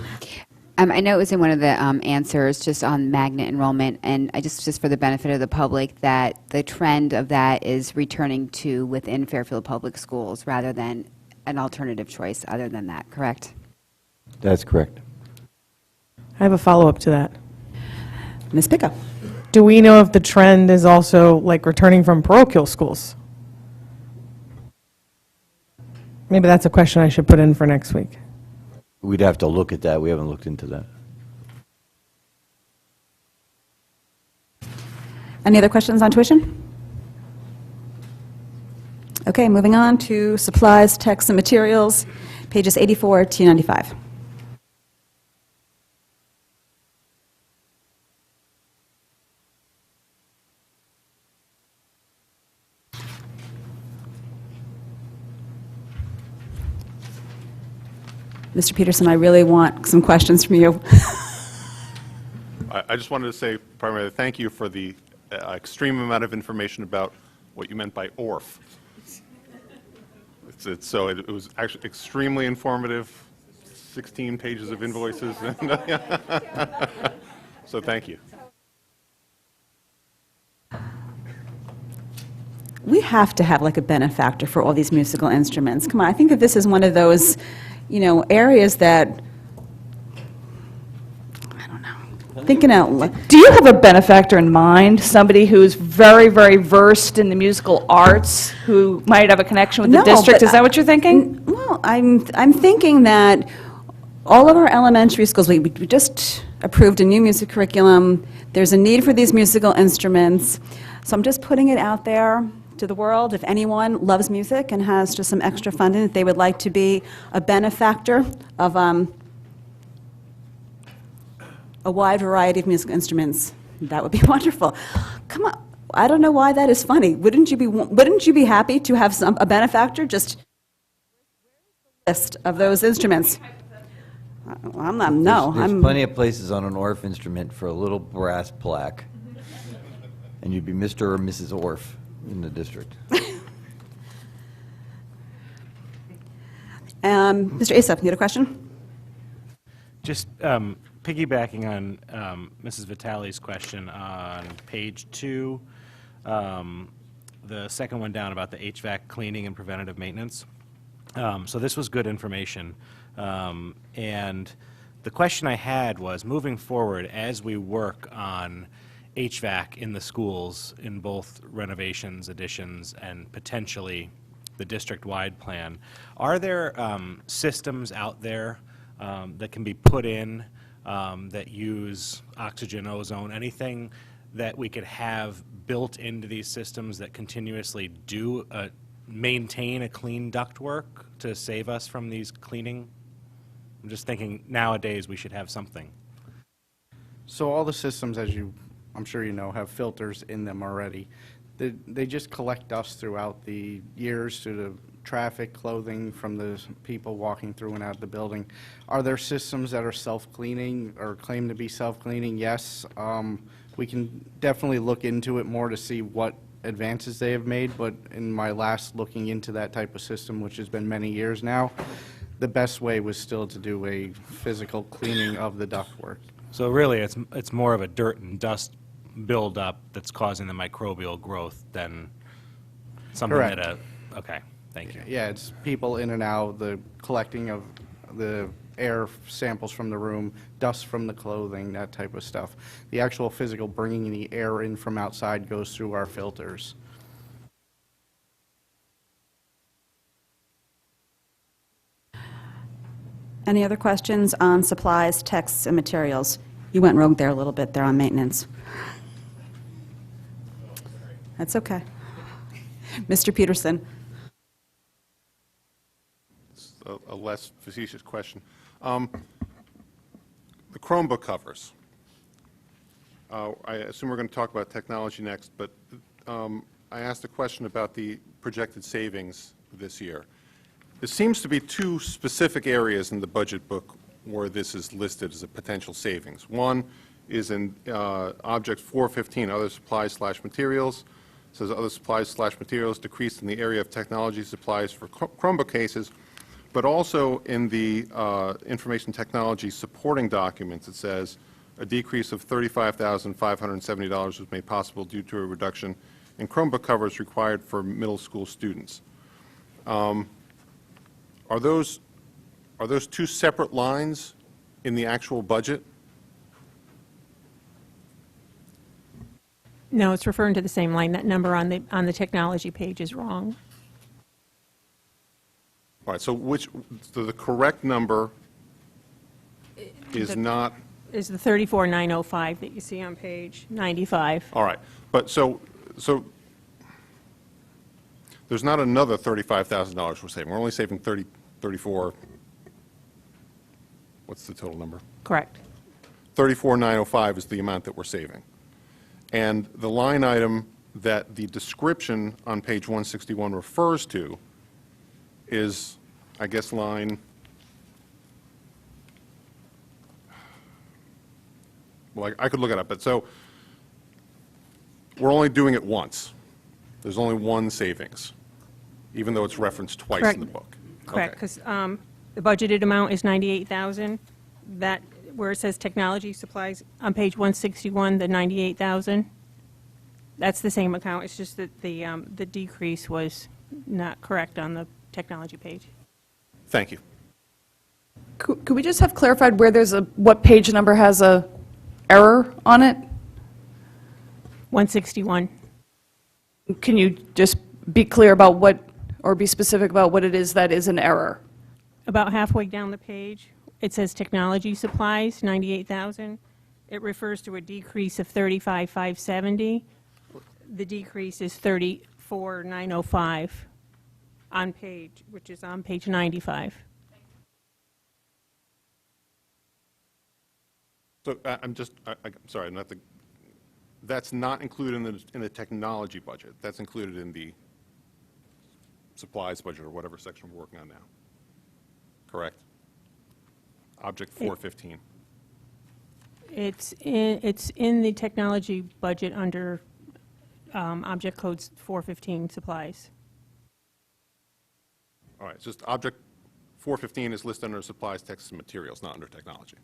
I know it was in one of the answers just on magnet enrollment, and I just for the benefit of the public, that the trend of that is returning to within Fairfield Public Schools rather than an alternative choice other than that, correct? That's correct. I have a follow-up to that. Ms. Pickup. Do we know if the trend is also like returning from parochial schools? Maybe that's a question I should put in for next week. We'd have to look at that. We haven't looked into that. Any other questions on tuition? Okay, moving on to supplies, texts, and materials, pages 84 to 95. Mr. Peterson, I really want some questions from you. I just wanted to say primarily thank you for the extreme amount of information about what you meant by ORF. It was actually extremely informative, 16 pages of invoices. So thank you. We have to have like a benefactor for all these musical instruments. Come on, I think that this is one of those, areas that, I don't know, thinking out loud. Do you have a benefactor in mind, somebody who's very, very versed in the musical arts, who might have a connection with the district? Is that what you're thinking? Well, I'm thinking that all of our elementary schools, we just approved a new music curriculum. There's a need for these musical instruments. So I'm just putting it out there to the world. If anyone loves music and has just some extra funding that they would like to be a benefactor of a wide variety of musical instruments, that would be wonderful. Come on, I don't know why that is funny. Wouldn't you be happy to have a benefactor? Just list of those instruments. Well, I'm not. No, There's plenty of places on an ORF instrument for a little brass plaque, and you'd be Mr. or Mrs. ORF in the district. Mr. Asap, you had a question? Just piggybacking on Mrs. Vitale's question on page 2, the second one down about the HVAC cleaning and preventative maintenance. So this was good information. And the question I had was, moving forward, as we work on HVAC in the schools, in both renovations, additions, and potentially the district-wide plan, are there systems out there that can be put in that use oxygen, ozone, anything that we could have built into these systems that continuously do maintain a clean ductwork to save us from these cleaning? I'm just thinking nowadays we should have something. So all the systems, as I'm sure you know, have filters in them already. They just collect dust throughout the years through the traffic, clothing from the people walking through and out of the building. Are there systems that are self-cleaning or claim to be self-cleaning? Yes. We can definitely look into it more to see what advances they have made, but in my last looking into that type of system, which has been many years now, the best way was still to do a physical cleaning of the ductwork. So really, it's more of a dirt and dust buildup that's causing the microbial growth than something Correct. that okay, thank you. Yeah, it's people in and out, the collecting of the air samples from the room, dust from the clothing, that type of stuff. The actual physical bringing the air in from outside goes through our filters. Any other questions on supplies, texts, and materials? You went rogue there a little bit there on maintenance. That's okay. Mr. Peterson. It's a less facetious question. The Chromebook covers. I assume we're going to talk about technology next, but I asked a question about the projected savings this year. There seems to be two specific areas in the budget book where this is listed as a potential savings. One is in Object 415, Other Supplies/Materials. It says Other Supplies/Materials decreased in the area of technology supplies for Chromebook cases, but also in the information technology supporting documents, it says a decrease of $35,570 was made possible due to a reduction in Chromebook covers required for middle school students. Are those two separate lines in the actual budget? No, it's referring to the same line. That number on the technology page is wrong. All right, so the correct number is not... Is the 34,905 that you see on page 95. All right, but so there's not another $35,000 we're saving. We're only saving 34, what's the total number? Correct. 34,905 is the amount that we're saving. And the line item that the description on page 161 refers to is, I guess, line, well, I could look it up, but so we're only doing it once. There's only one savings, even though it's referenced twice Correct. in the book. Correct, Okay. because the budgeted amount is 98,000. That, where it says technology supplies, on page 161, the 98,000, that's the same account. It's just that the decrease was not correct on the technology page. Thank you. Could we just have clarified where what page number has a error on it? 161. Can you just be clear about or be specific about what it is that is an error? About halfway down the page, it says technology supplies, 98,000. It refers to a decrease of 35,570. The decrease is 34,905 on page, which is on page 95. So I'm sorry, that's not included in the technology budget. That's included in the supplies budget or whatever section we're working on now. Correct? Object 415. It's in the technology budget under object codes 415 supplies. All right, it's just object 415 is listed under supplies, texts, and materials, not under technology.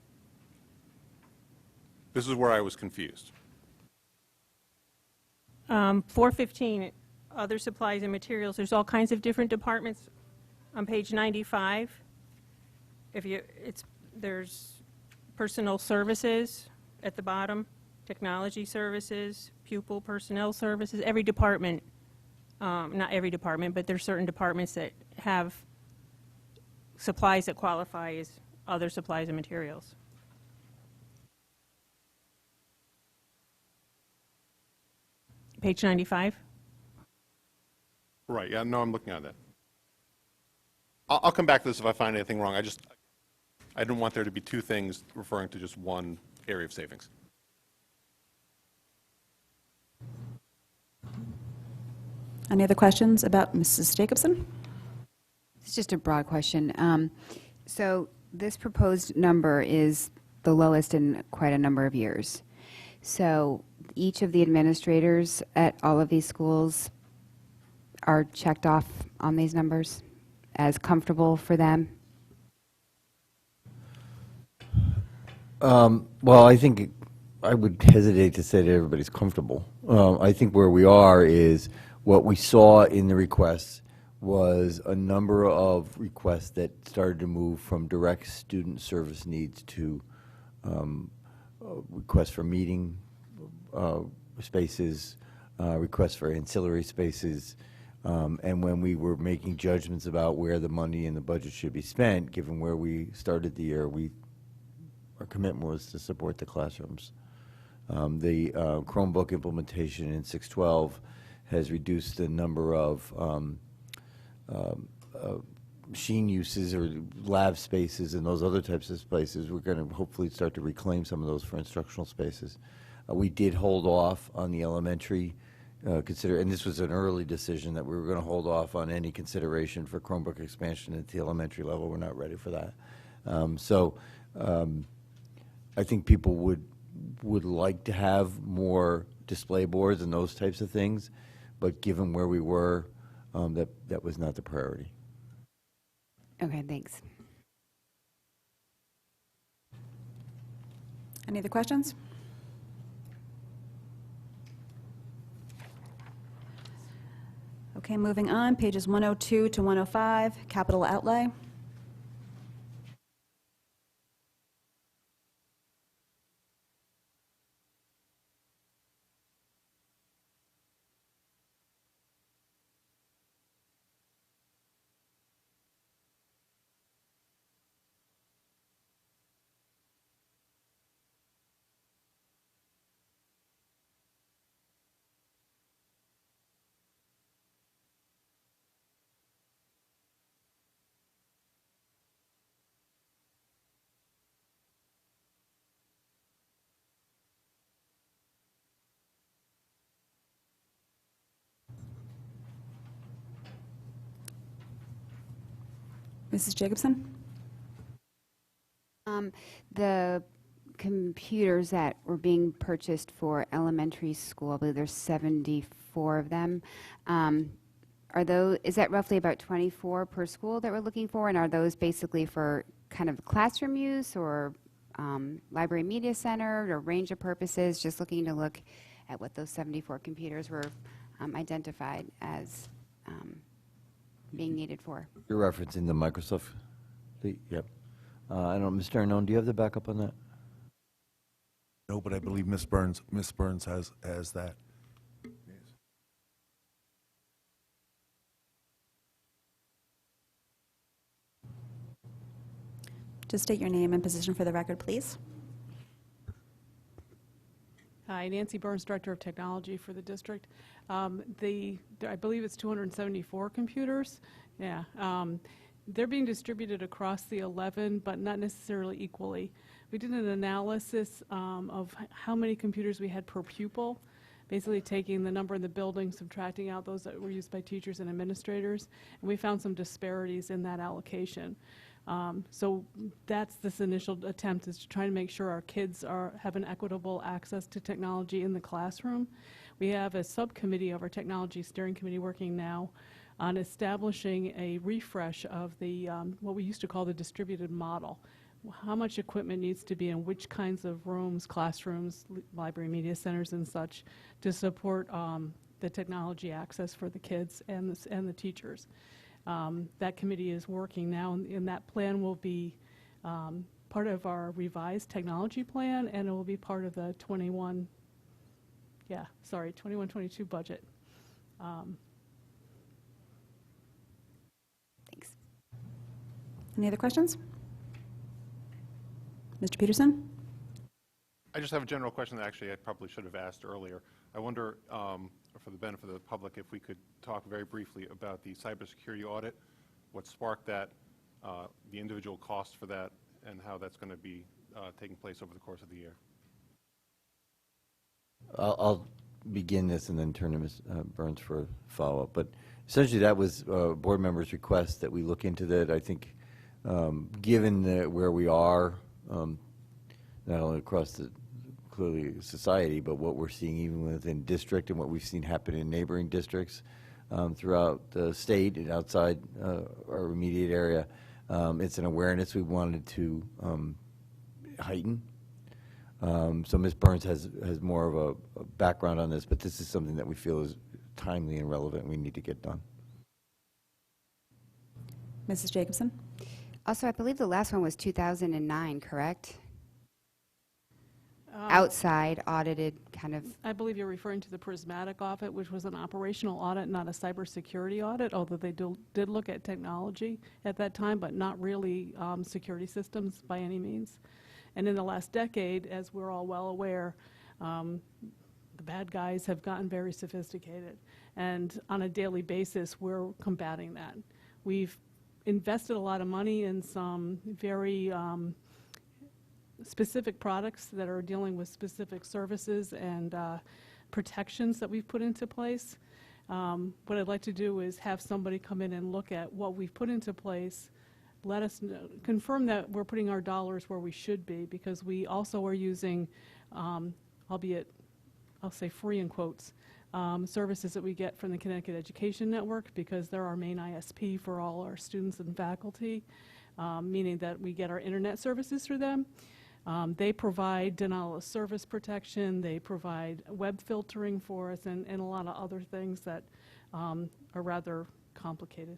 This is where I was confused. 415, other supplies and materials, there's all kinds of different departments on page 95. There's personnel services at the bottom, technology services, pupil personnel services, every department, not every department, but there's certain departments that have supplies that qualify as other supplies and materials. 'Cause I'm just, I'm sorry, not the, that's not included in the technology budget. That's included in the supplies budget or whatever section we're working on now. Correct? Object 415 is listed under supplies, texts, and materials, not under technology. This is where I was confused. page 95? Right, yeah, no, I'm looking at that. I'll come back to this if I find anything wrong. I didn't want there to be two things referring to just one area of savings. Any other questions about Mrs. Jacobson? It's just a broad question. So this proposed number is the lowest in quite a number of years. So each of the administrators at all of these schools are checked off on these numbers as comfortable for them? Well, I think I would hesitate to say that everybody's comfortable. I think where we are is what we saw in the requests was a number of requests that started to move from direct student service needs to requests for meeting spaces, requests for ancillary spaces, and when we were making judgments about where the money in the budget should be spent, given where we started the year, our commitment was to support the classrooms. The Chromebook implementation in 612 has reduced the number of machine uses or lab spaces and those other types of spaces. We're going to hopefully start to reclaim some of those for instructional spaces. We did hold off on the elementary and this was an early decision that we were going to hold off on any consideration for Chromebook expansion at the elementary level. We're not ready for that. I think people would like to have more display boards and those types of things, but given where we were, that was not the priority. Okay, thanks. Any other questions? Okay, moving on, pages 102 to 105, capital outlay. Mrs. Jacobson? The computers that were being purchased for elementary school, I believe there's 74 of them. Is that roughly about 24 per school that we're looking for? And are those basically for kind of classroom use or library media center or range of purposes? Just looking to look at what those 74 computers were identified as being needed for. You're referencing the Microsoft? Yep. I don't know, Mr. Arnone, do you have the backup on that? No, but I believe Ms. Burns has that. Just state your name and position for the record, please. Hi, Nancy Burns, Director of Technology for the district. I believe it's 274 computers. Yeah. They're being distributed across the 11, but not necessarily equally. We did an analysis of how many computers we had per pupil, basically taking the number in the building, subtracting out those that were used by teachers and administrators, and we found some disparities in that allocation. So that's this initial attempt, is to try to make sure our kids have an equitable access to technology in the classroom. We have a subcommittee of our technology steering committee working now on establishing a refresh of the what we used to call the distributed model. How much equipment needs to be in which kinds of rooms, classrooms, library media centers and such to support the technology access for the kids and the teachers. That committee is working now, and that plan will be part of our revised technology plan, and it will be part of the 21-22 budget. Thanks. Any other questions? Mr. Peterson? I just have a general question that actually I probably should have asked earlier. I wonder, for the benefit of the public, if we could talk very briefly about the cybersecurity audit, what sparked that, the individual costs for that, and how that's going to be taking place over the course of the year. I'll begin this and then turn to Ms. Burns for a follow-up. But essentially, that was board members' request that we look into that. I think, given where we are, not only across the clearly society, but what we're seeing even within district and what we've seen happen in neighboring districts throughout the state and outside our immediate area, it's an awareness we wanted to heighten. So Ms. Burns has more of a background on this, but this is something that we feel is timely and relevant and we need to get done. Mrs. Jacobson? Also, I believe the last one was 2009, correct? Outside audited kind of. I believe you're referring to the Prismatic audit, which was an operational audit, not a cybersecurity audit, although they did look at technology at that time, but not really security systems by any means. And in the last decade, as we're all well aware, the bad guys have gotten very sophisticated. And on a daily basis, we're combating that. We've invested a lot of money in some very specific products that are dealing with specific services and protections that we've put into place. What I'd like to do is have somebody come in and look at what we've put into place, let us know, confirm that we're putting our dollars where we should be, because we also are using, albeit I'll say free in quotes, services that we get from the Connecticut Education Network, because they're our main ISP for all our students and faculty, meaning that we get our internet services through them. They provide denial of service protection, they provide web filtering for us, and a lot of other things that are rather complicated.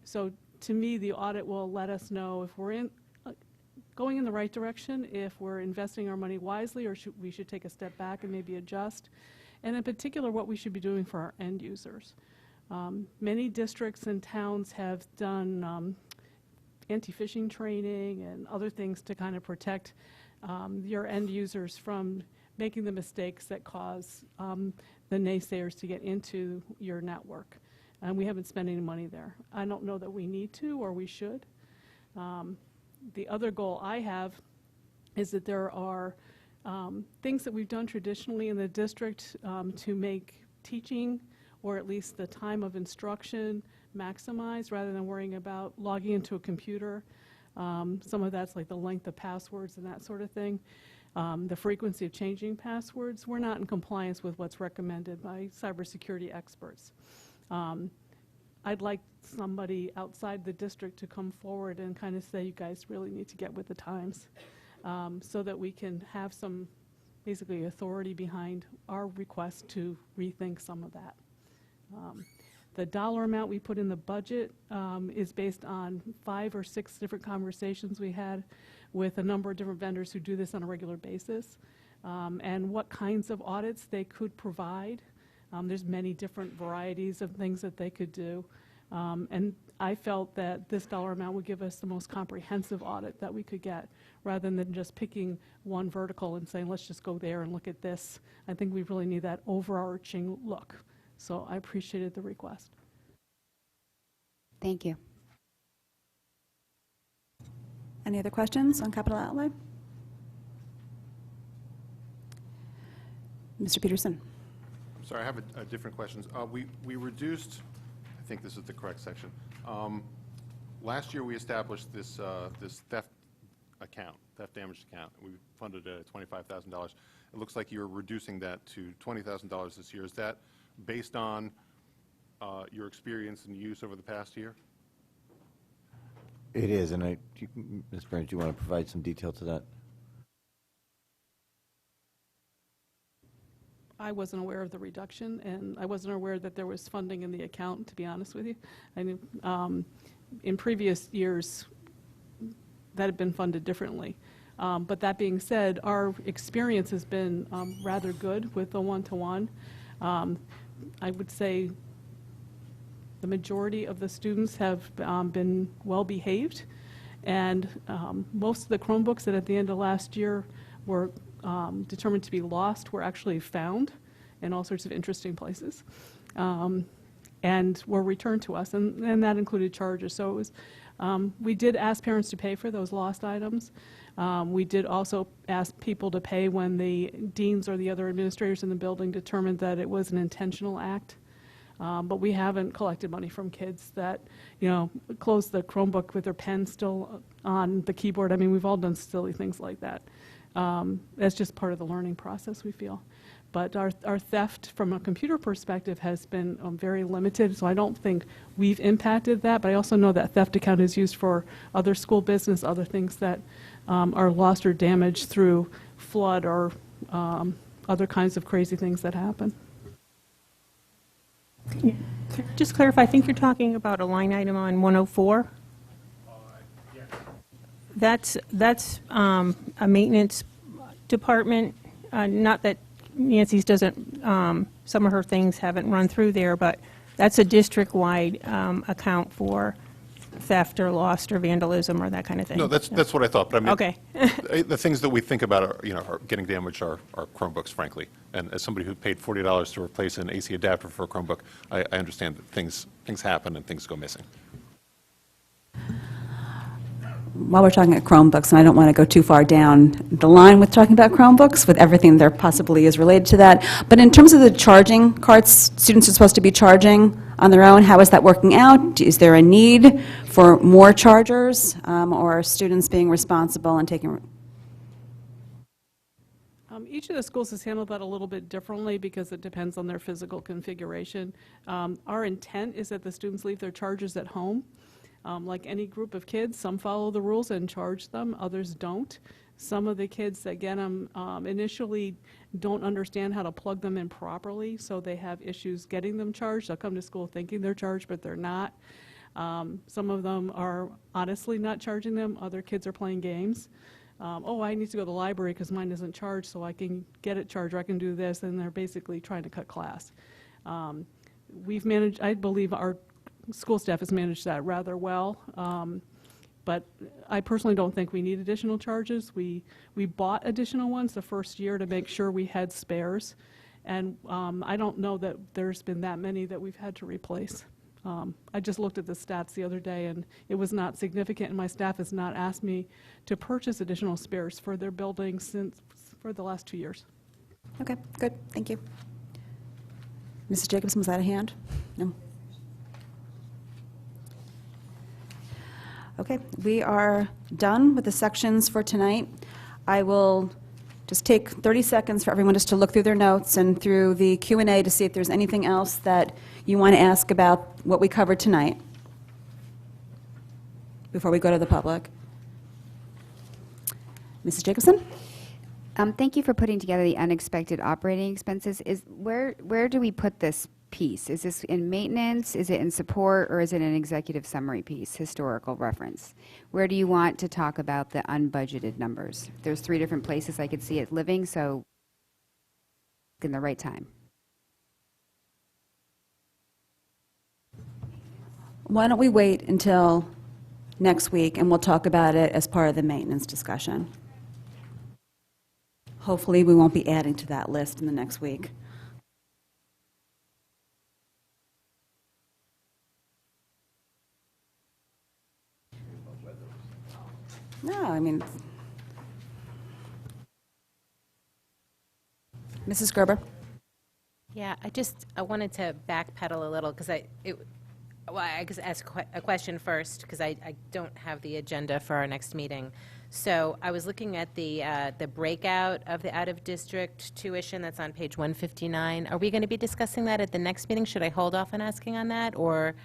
So to me, the audit will let us know if we're going in the right direction, if we're investing our money wisely, or we should take a step back and maybe adjust, and in particular, what we should be doing for our end users. Many districts and towns have done anti-phishing training and other things to kind of protect your end users from making the mistakes that cause the naysayers to get into your network. And we haven't spent any money there. I don't know that we need to or we should. The other goal I have is that there are things that we've done traditionally in the district to make teaching, or at least the time of instruction, maximized rather than worrying about logging into a computer. Some of that's like the length of passwords and that sort of thing. The frequency of changing passwords, we're not in compliance with what's recommended by cybersecurity experts. I'd like somebody outside the district to come forward and kind of say, you guys really need to get with the times, so that we can have some basically authority behind our request to rethink some of that. The dollar amount we put in the budget is based on 5 or 6 different conversations we had with a number of different vendors who do this on a regular basis, and what kinds of audits they could provide. There's many different varieties of things that they could do, and I felt that this dollar amount would give us the most comprehensive audit that we could get, rather than just picking one vertical and saying, let's just go there and look at this. I think we really need that overarching look. So I appreciated the request. Thank you. Any other questions on capital outlay? Mr. Peterson. Sorry, I have a different question. We reduced, I think this is the correct section. Last year we established this theft damage account. We funded it at $25,000. It looks like you're reducing that to $20,000 this year. Is that based on your experience and use over the past year? It is, and Ms. Burns, do you want to provide some detail to that? I wasn't aware of the reduction, and I wasn't aware that there was funding in the account, to be honest with you. I knew in previous years that had been funded differently. But that being said, our experience has been rather good with the one-to-one. I would say the majority of the students have been well behaved, and most of the Chromebooks that at the end of last year were determined to be lost were actually found in all sorts of interesting places, and were returned to us, and that included charges. So it was, we did ask parents to pay for those lost items. We did also ask people to pay when the deans or the other administrators in the building determined that it was an intentional act. But we haven't collected money from kids that, close the Chromebook with their pen still on the keyboard. I mean, we've all done silly things like that. That's just part of the learning process, we feel. But our theft from a computer perspective has been very limited, so I don't think we've impacted that. But I also know that theft account is used for other school business, other things that are lost or damaged through flood or other kinds of crazy things that happen. Yeah. Just clarify, I think you're talking about a line item on 104? That's a maintenance department. Not that Nancy's doesn't, some of her things haven't run through there, but that's a district-wide account for theft or lost or vandalism or that kind of thing. No, that's what I thought, but I mean, okay. The things that we think about are getting damaged are Chromebooks, frankly. And as somebody who paid $40 to replace an AC adapter for a Chromebook, I understand that things happen and things go missing. While we're talking about Chromebooks, and I don't want to go too far down the line with talking about Chromebooks, with everything there possibly is related to that, but in terms of the charging cards students are supposed to be charging on their own, how is that working out? Is there a need for more chargers, or are students being responsible and taking... Each of the schools has handled that a little bit differently because it depends on their physical configuration. Our intent is that the students leave their chargers at home. Like any group of kids, some follow the rules and charge them, others don't. Some of the kids that get them initially don't understand how to plug them in properly, so they have issues getting them charged. They'll come to school thinking they're charged, but they're not. Some of them are honestly not charging them. Other kids are playing games. Oh, I need to go to the library because mine isn't charged, so I can get it charged, or I can do this, and they're basically trying to cut class. We've managed, I believe our school staff has managed that rather well, but I personally don't think we need additional charges. We bought additional ones the first year to make sure we had spares, and I don't know that there's been that many that we've had to replace. I just looked at the stats the other day, and it was not significant, and my staff has not asked me to purchase additional spares for their building for the last 2 years. Okay, good, thank you. Mrs. Jacobson, was that a hand? No? Okay, we are done with the sections for tonight. I will just take 30 seconds for everyone just to look through their notes and through the Q&A to see if there's anything else that you want to ask about what we covered tonight before we go to the public. Mrs. Jacobson? Thank you for putting together the unexpected operating expenses. Where do we put this piece? Is this in maintenance, is it in support, or is it an executive summary piece, historical reference? Where do you want to talk about the unbudgeted numbers? There's 3 different places I could see it living, so in the right time. Why don't we wait until next week and we'll talk about it as part of the maintenance discussion. Hopefully we won't be adding to that list in the next week. No, I mean, Mrs. Gerber. Yeah, I wanted to backpedal a little because I guess ask a question first because I don't have the agenda for our next meeting. So I was looking at the breakout of the out-of-district tuition that's on page 159. Are we going to be discussing that at the next meeting? Should I hold off on asking on that, or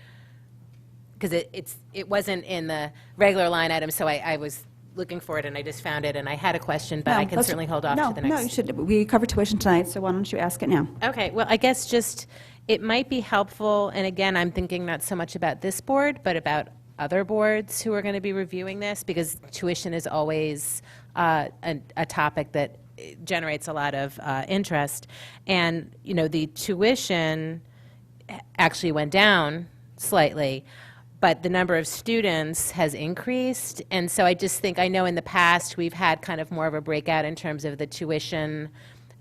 because it wasn't in the regular line item, so I was looking for it and I just found it and I had a question, but I can certainly hold off to the next. No, you should. We covered tuition tonight, so why don't you ask it now? Okay, well, I guess just it might be helpful, and again, I'm thinking not so much about this board, but about other boards who are going to be reviewing this, because tuition is always a topic that generates a lot of interest. And, you know, the tuition actually went down slightly, but the number of students has increased. And so I just think, I know in the past, we've had kind of more of a breakout in terms of the tuition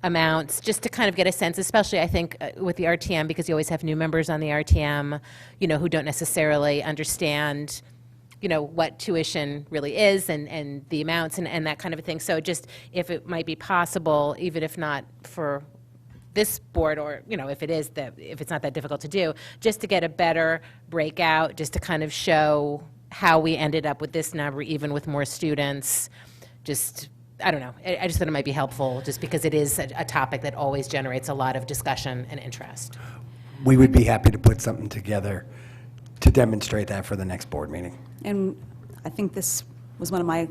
amounts, just to kind of get a sense, especially I think with the RTM, because you always have new members on the RTM, you know, who don't necessarily understand, you know, what tuition really is and the amounts and that kind of a thing. So just if it might be possible, even if not for this board, or, you know, if it is, if it's not that difficult to do, just to get a better breakout, just to kind of show how we ended up with this number, even with more students. Just, I don't know, I just thought it might be helpful, just because it is a topic that always generates a lot of discussion and interest. We would be happy to put something together to demonstrate that for the next board meeting. And I think this was one of my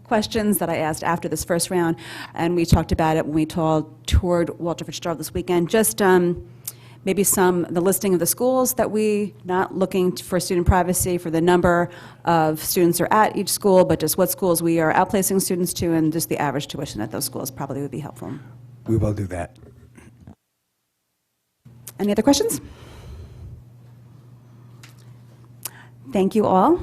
questions that I asked after this first round, and we talked about it when we toured Walter Fitzgerald this weekend. Just maybe the listing of the schools that we, not looking for student privacy for the number of students are at each school, but just what schools we are outplacing students to, and just the average tuition at those schools probably would be helpful. We will do that. Any other questions? Thank you all.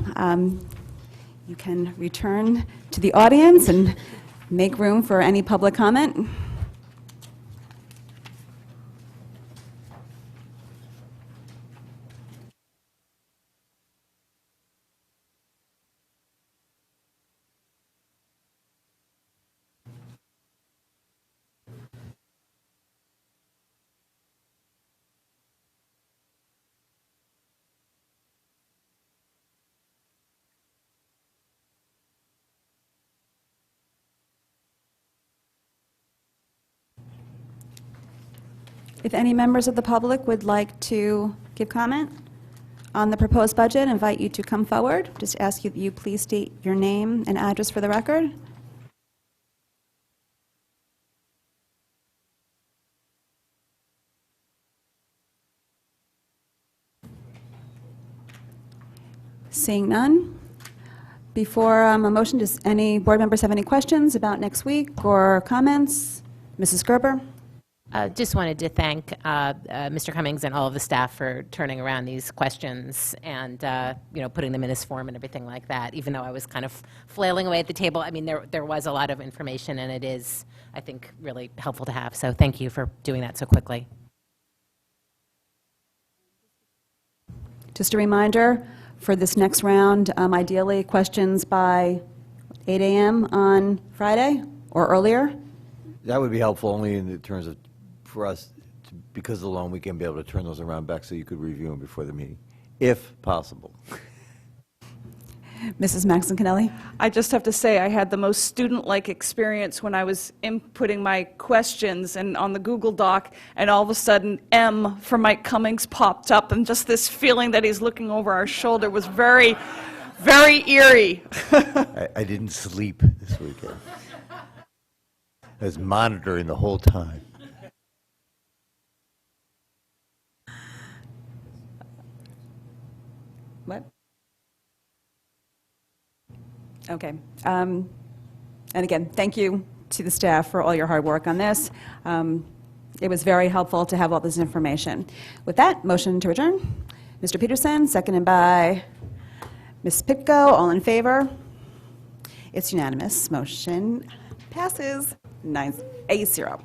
You can return to the audience and make room for any public comment. If any members of the public would like to give comment on the proposed budget, I invite you to come forward. Just ask you that you please state your name and address for the record. Seeing none. Before a motion, does any board members have any questions about next week or comments? Mrs. Gerber? Just wanted to thank Mr. Cummings and all of the staff for turning around these questions and you know, putting them in this form and everything like that. Even though I was kind of flailing away at the table, I mean, there was a lot of information, and it is, I think, really helpful to have. So thank you for doing that so quickly. Just a reminder, for this next round, ideally questions by 8 a.m. on Friday or earlier. That would be helpful only in the terms of, for us, because alone, we can be able to turn those around back so you could review them before the meeting, if possible. Mrs. Maxon Kennelly? I just have to say, I had the most student-like experience when I was inputting my questions and on the Google Doc, and all of a sudden, M for Mike Cummings popped up, and just this feeling that he's looking over our shoulder was very, very eerie. I didn't sleep this weekend. I was monitoring the whole time. What? Okay. And again, thank you to the staff for all your hard work on this. It was very helpful to have all this information. With that, motion to adjourn. Mr. Peterson, seconded by Ms. Pitko. All in favor? It's unanimous. Motion passes 9-0.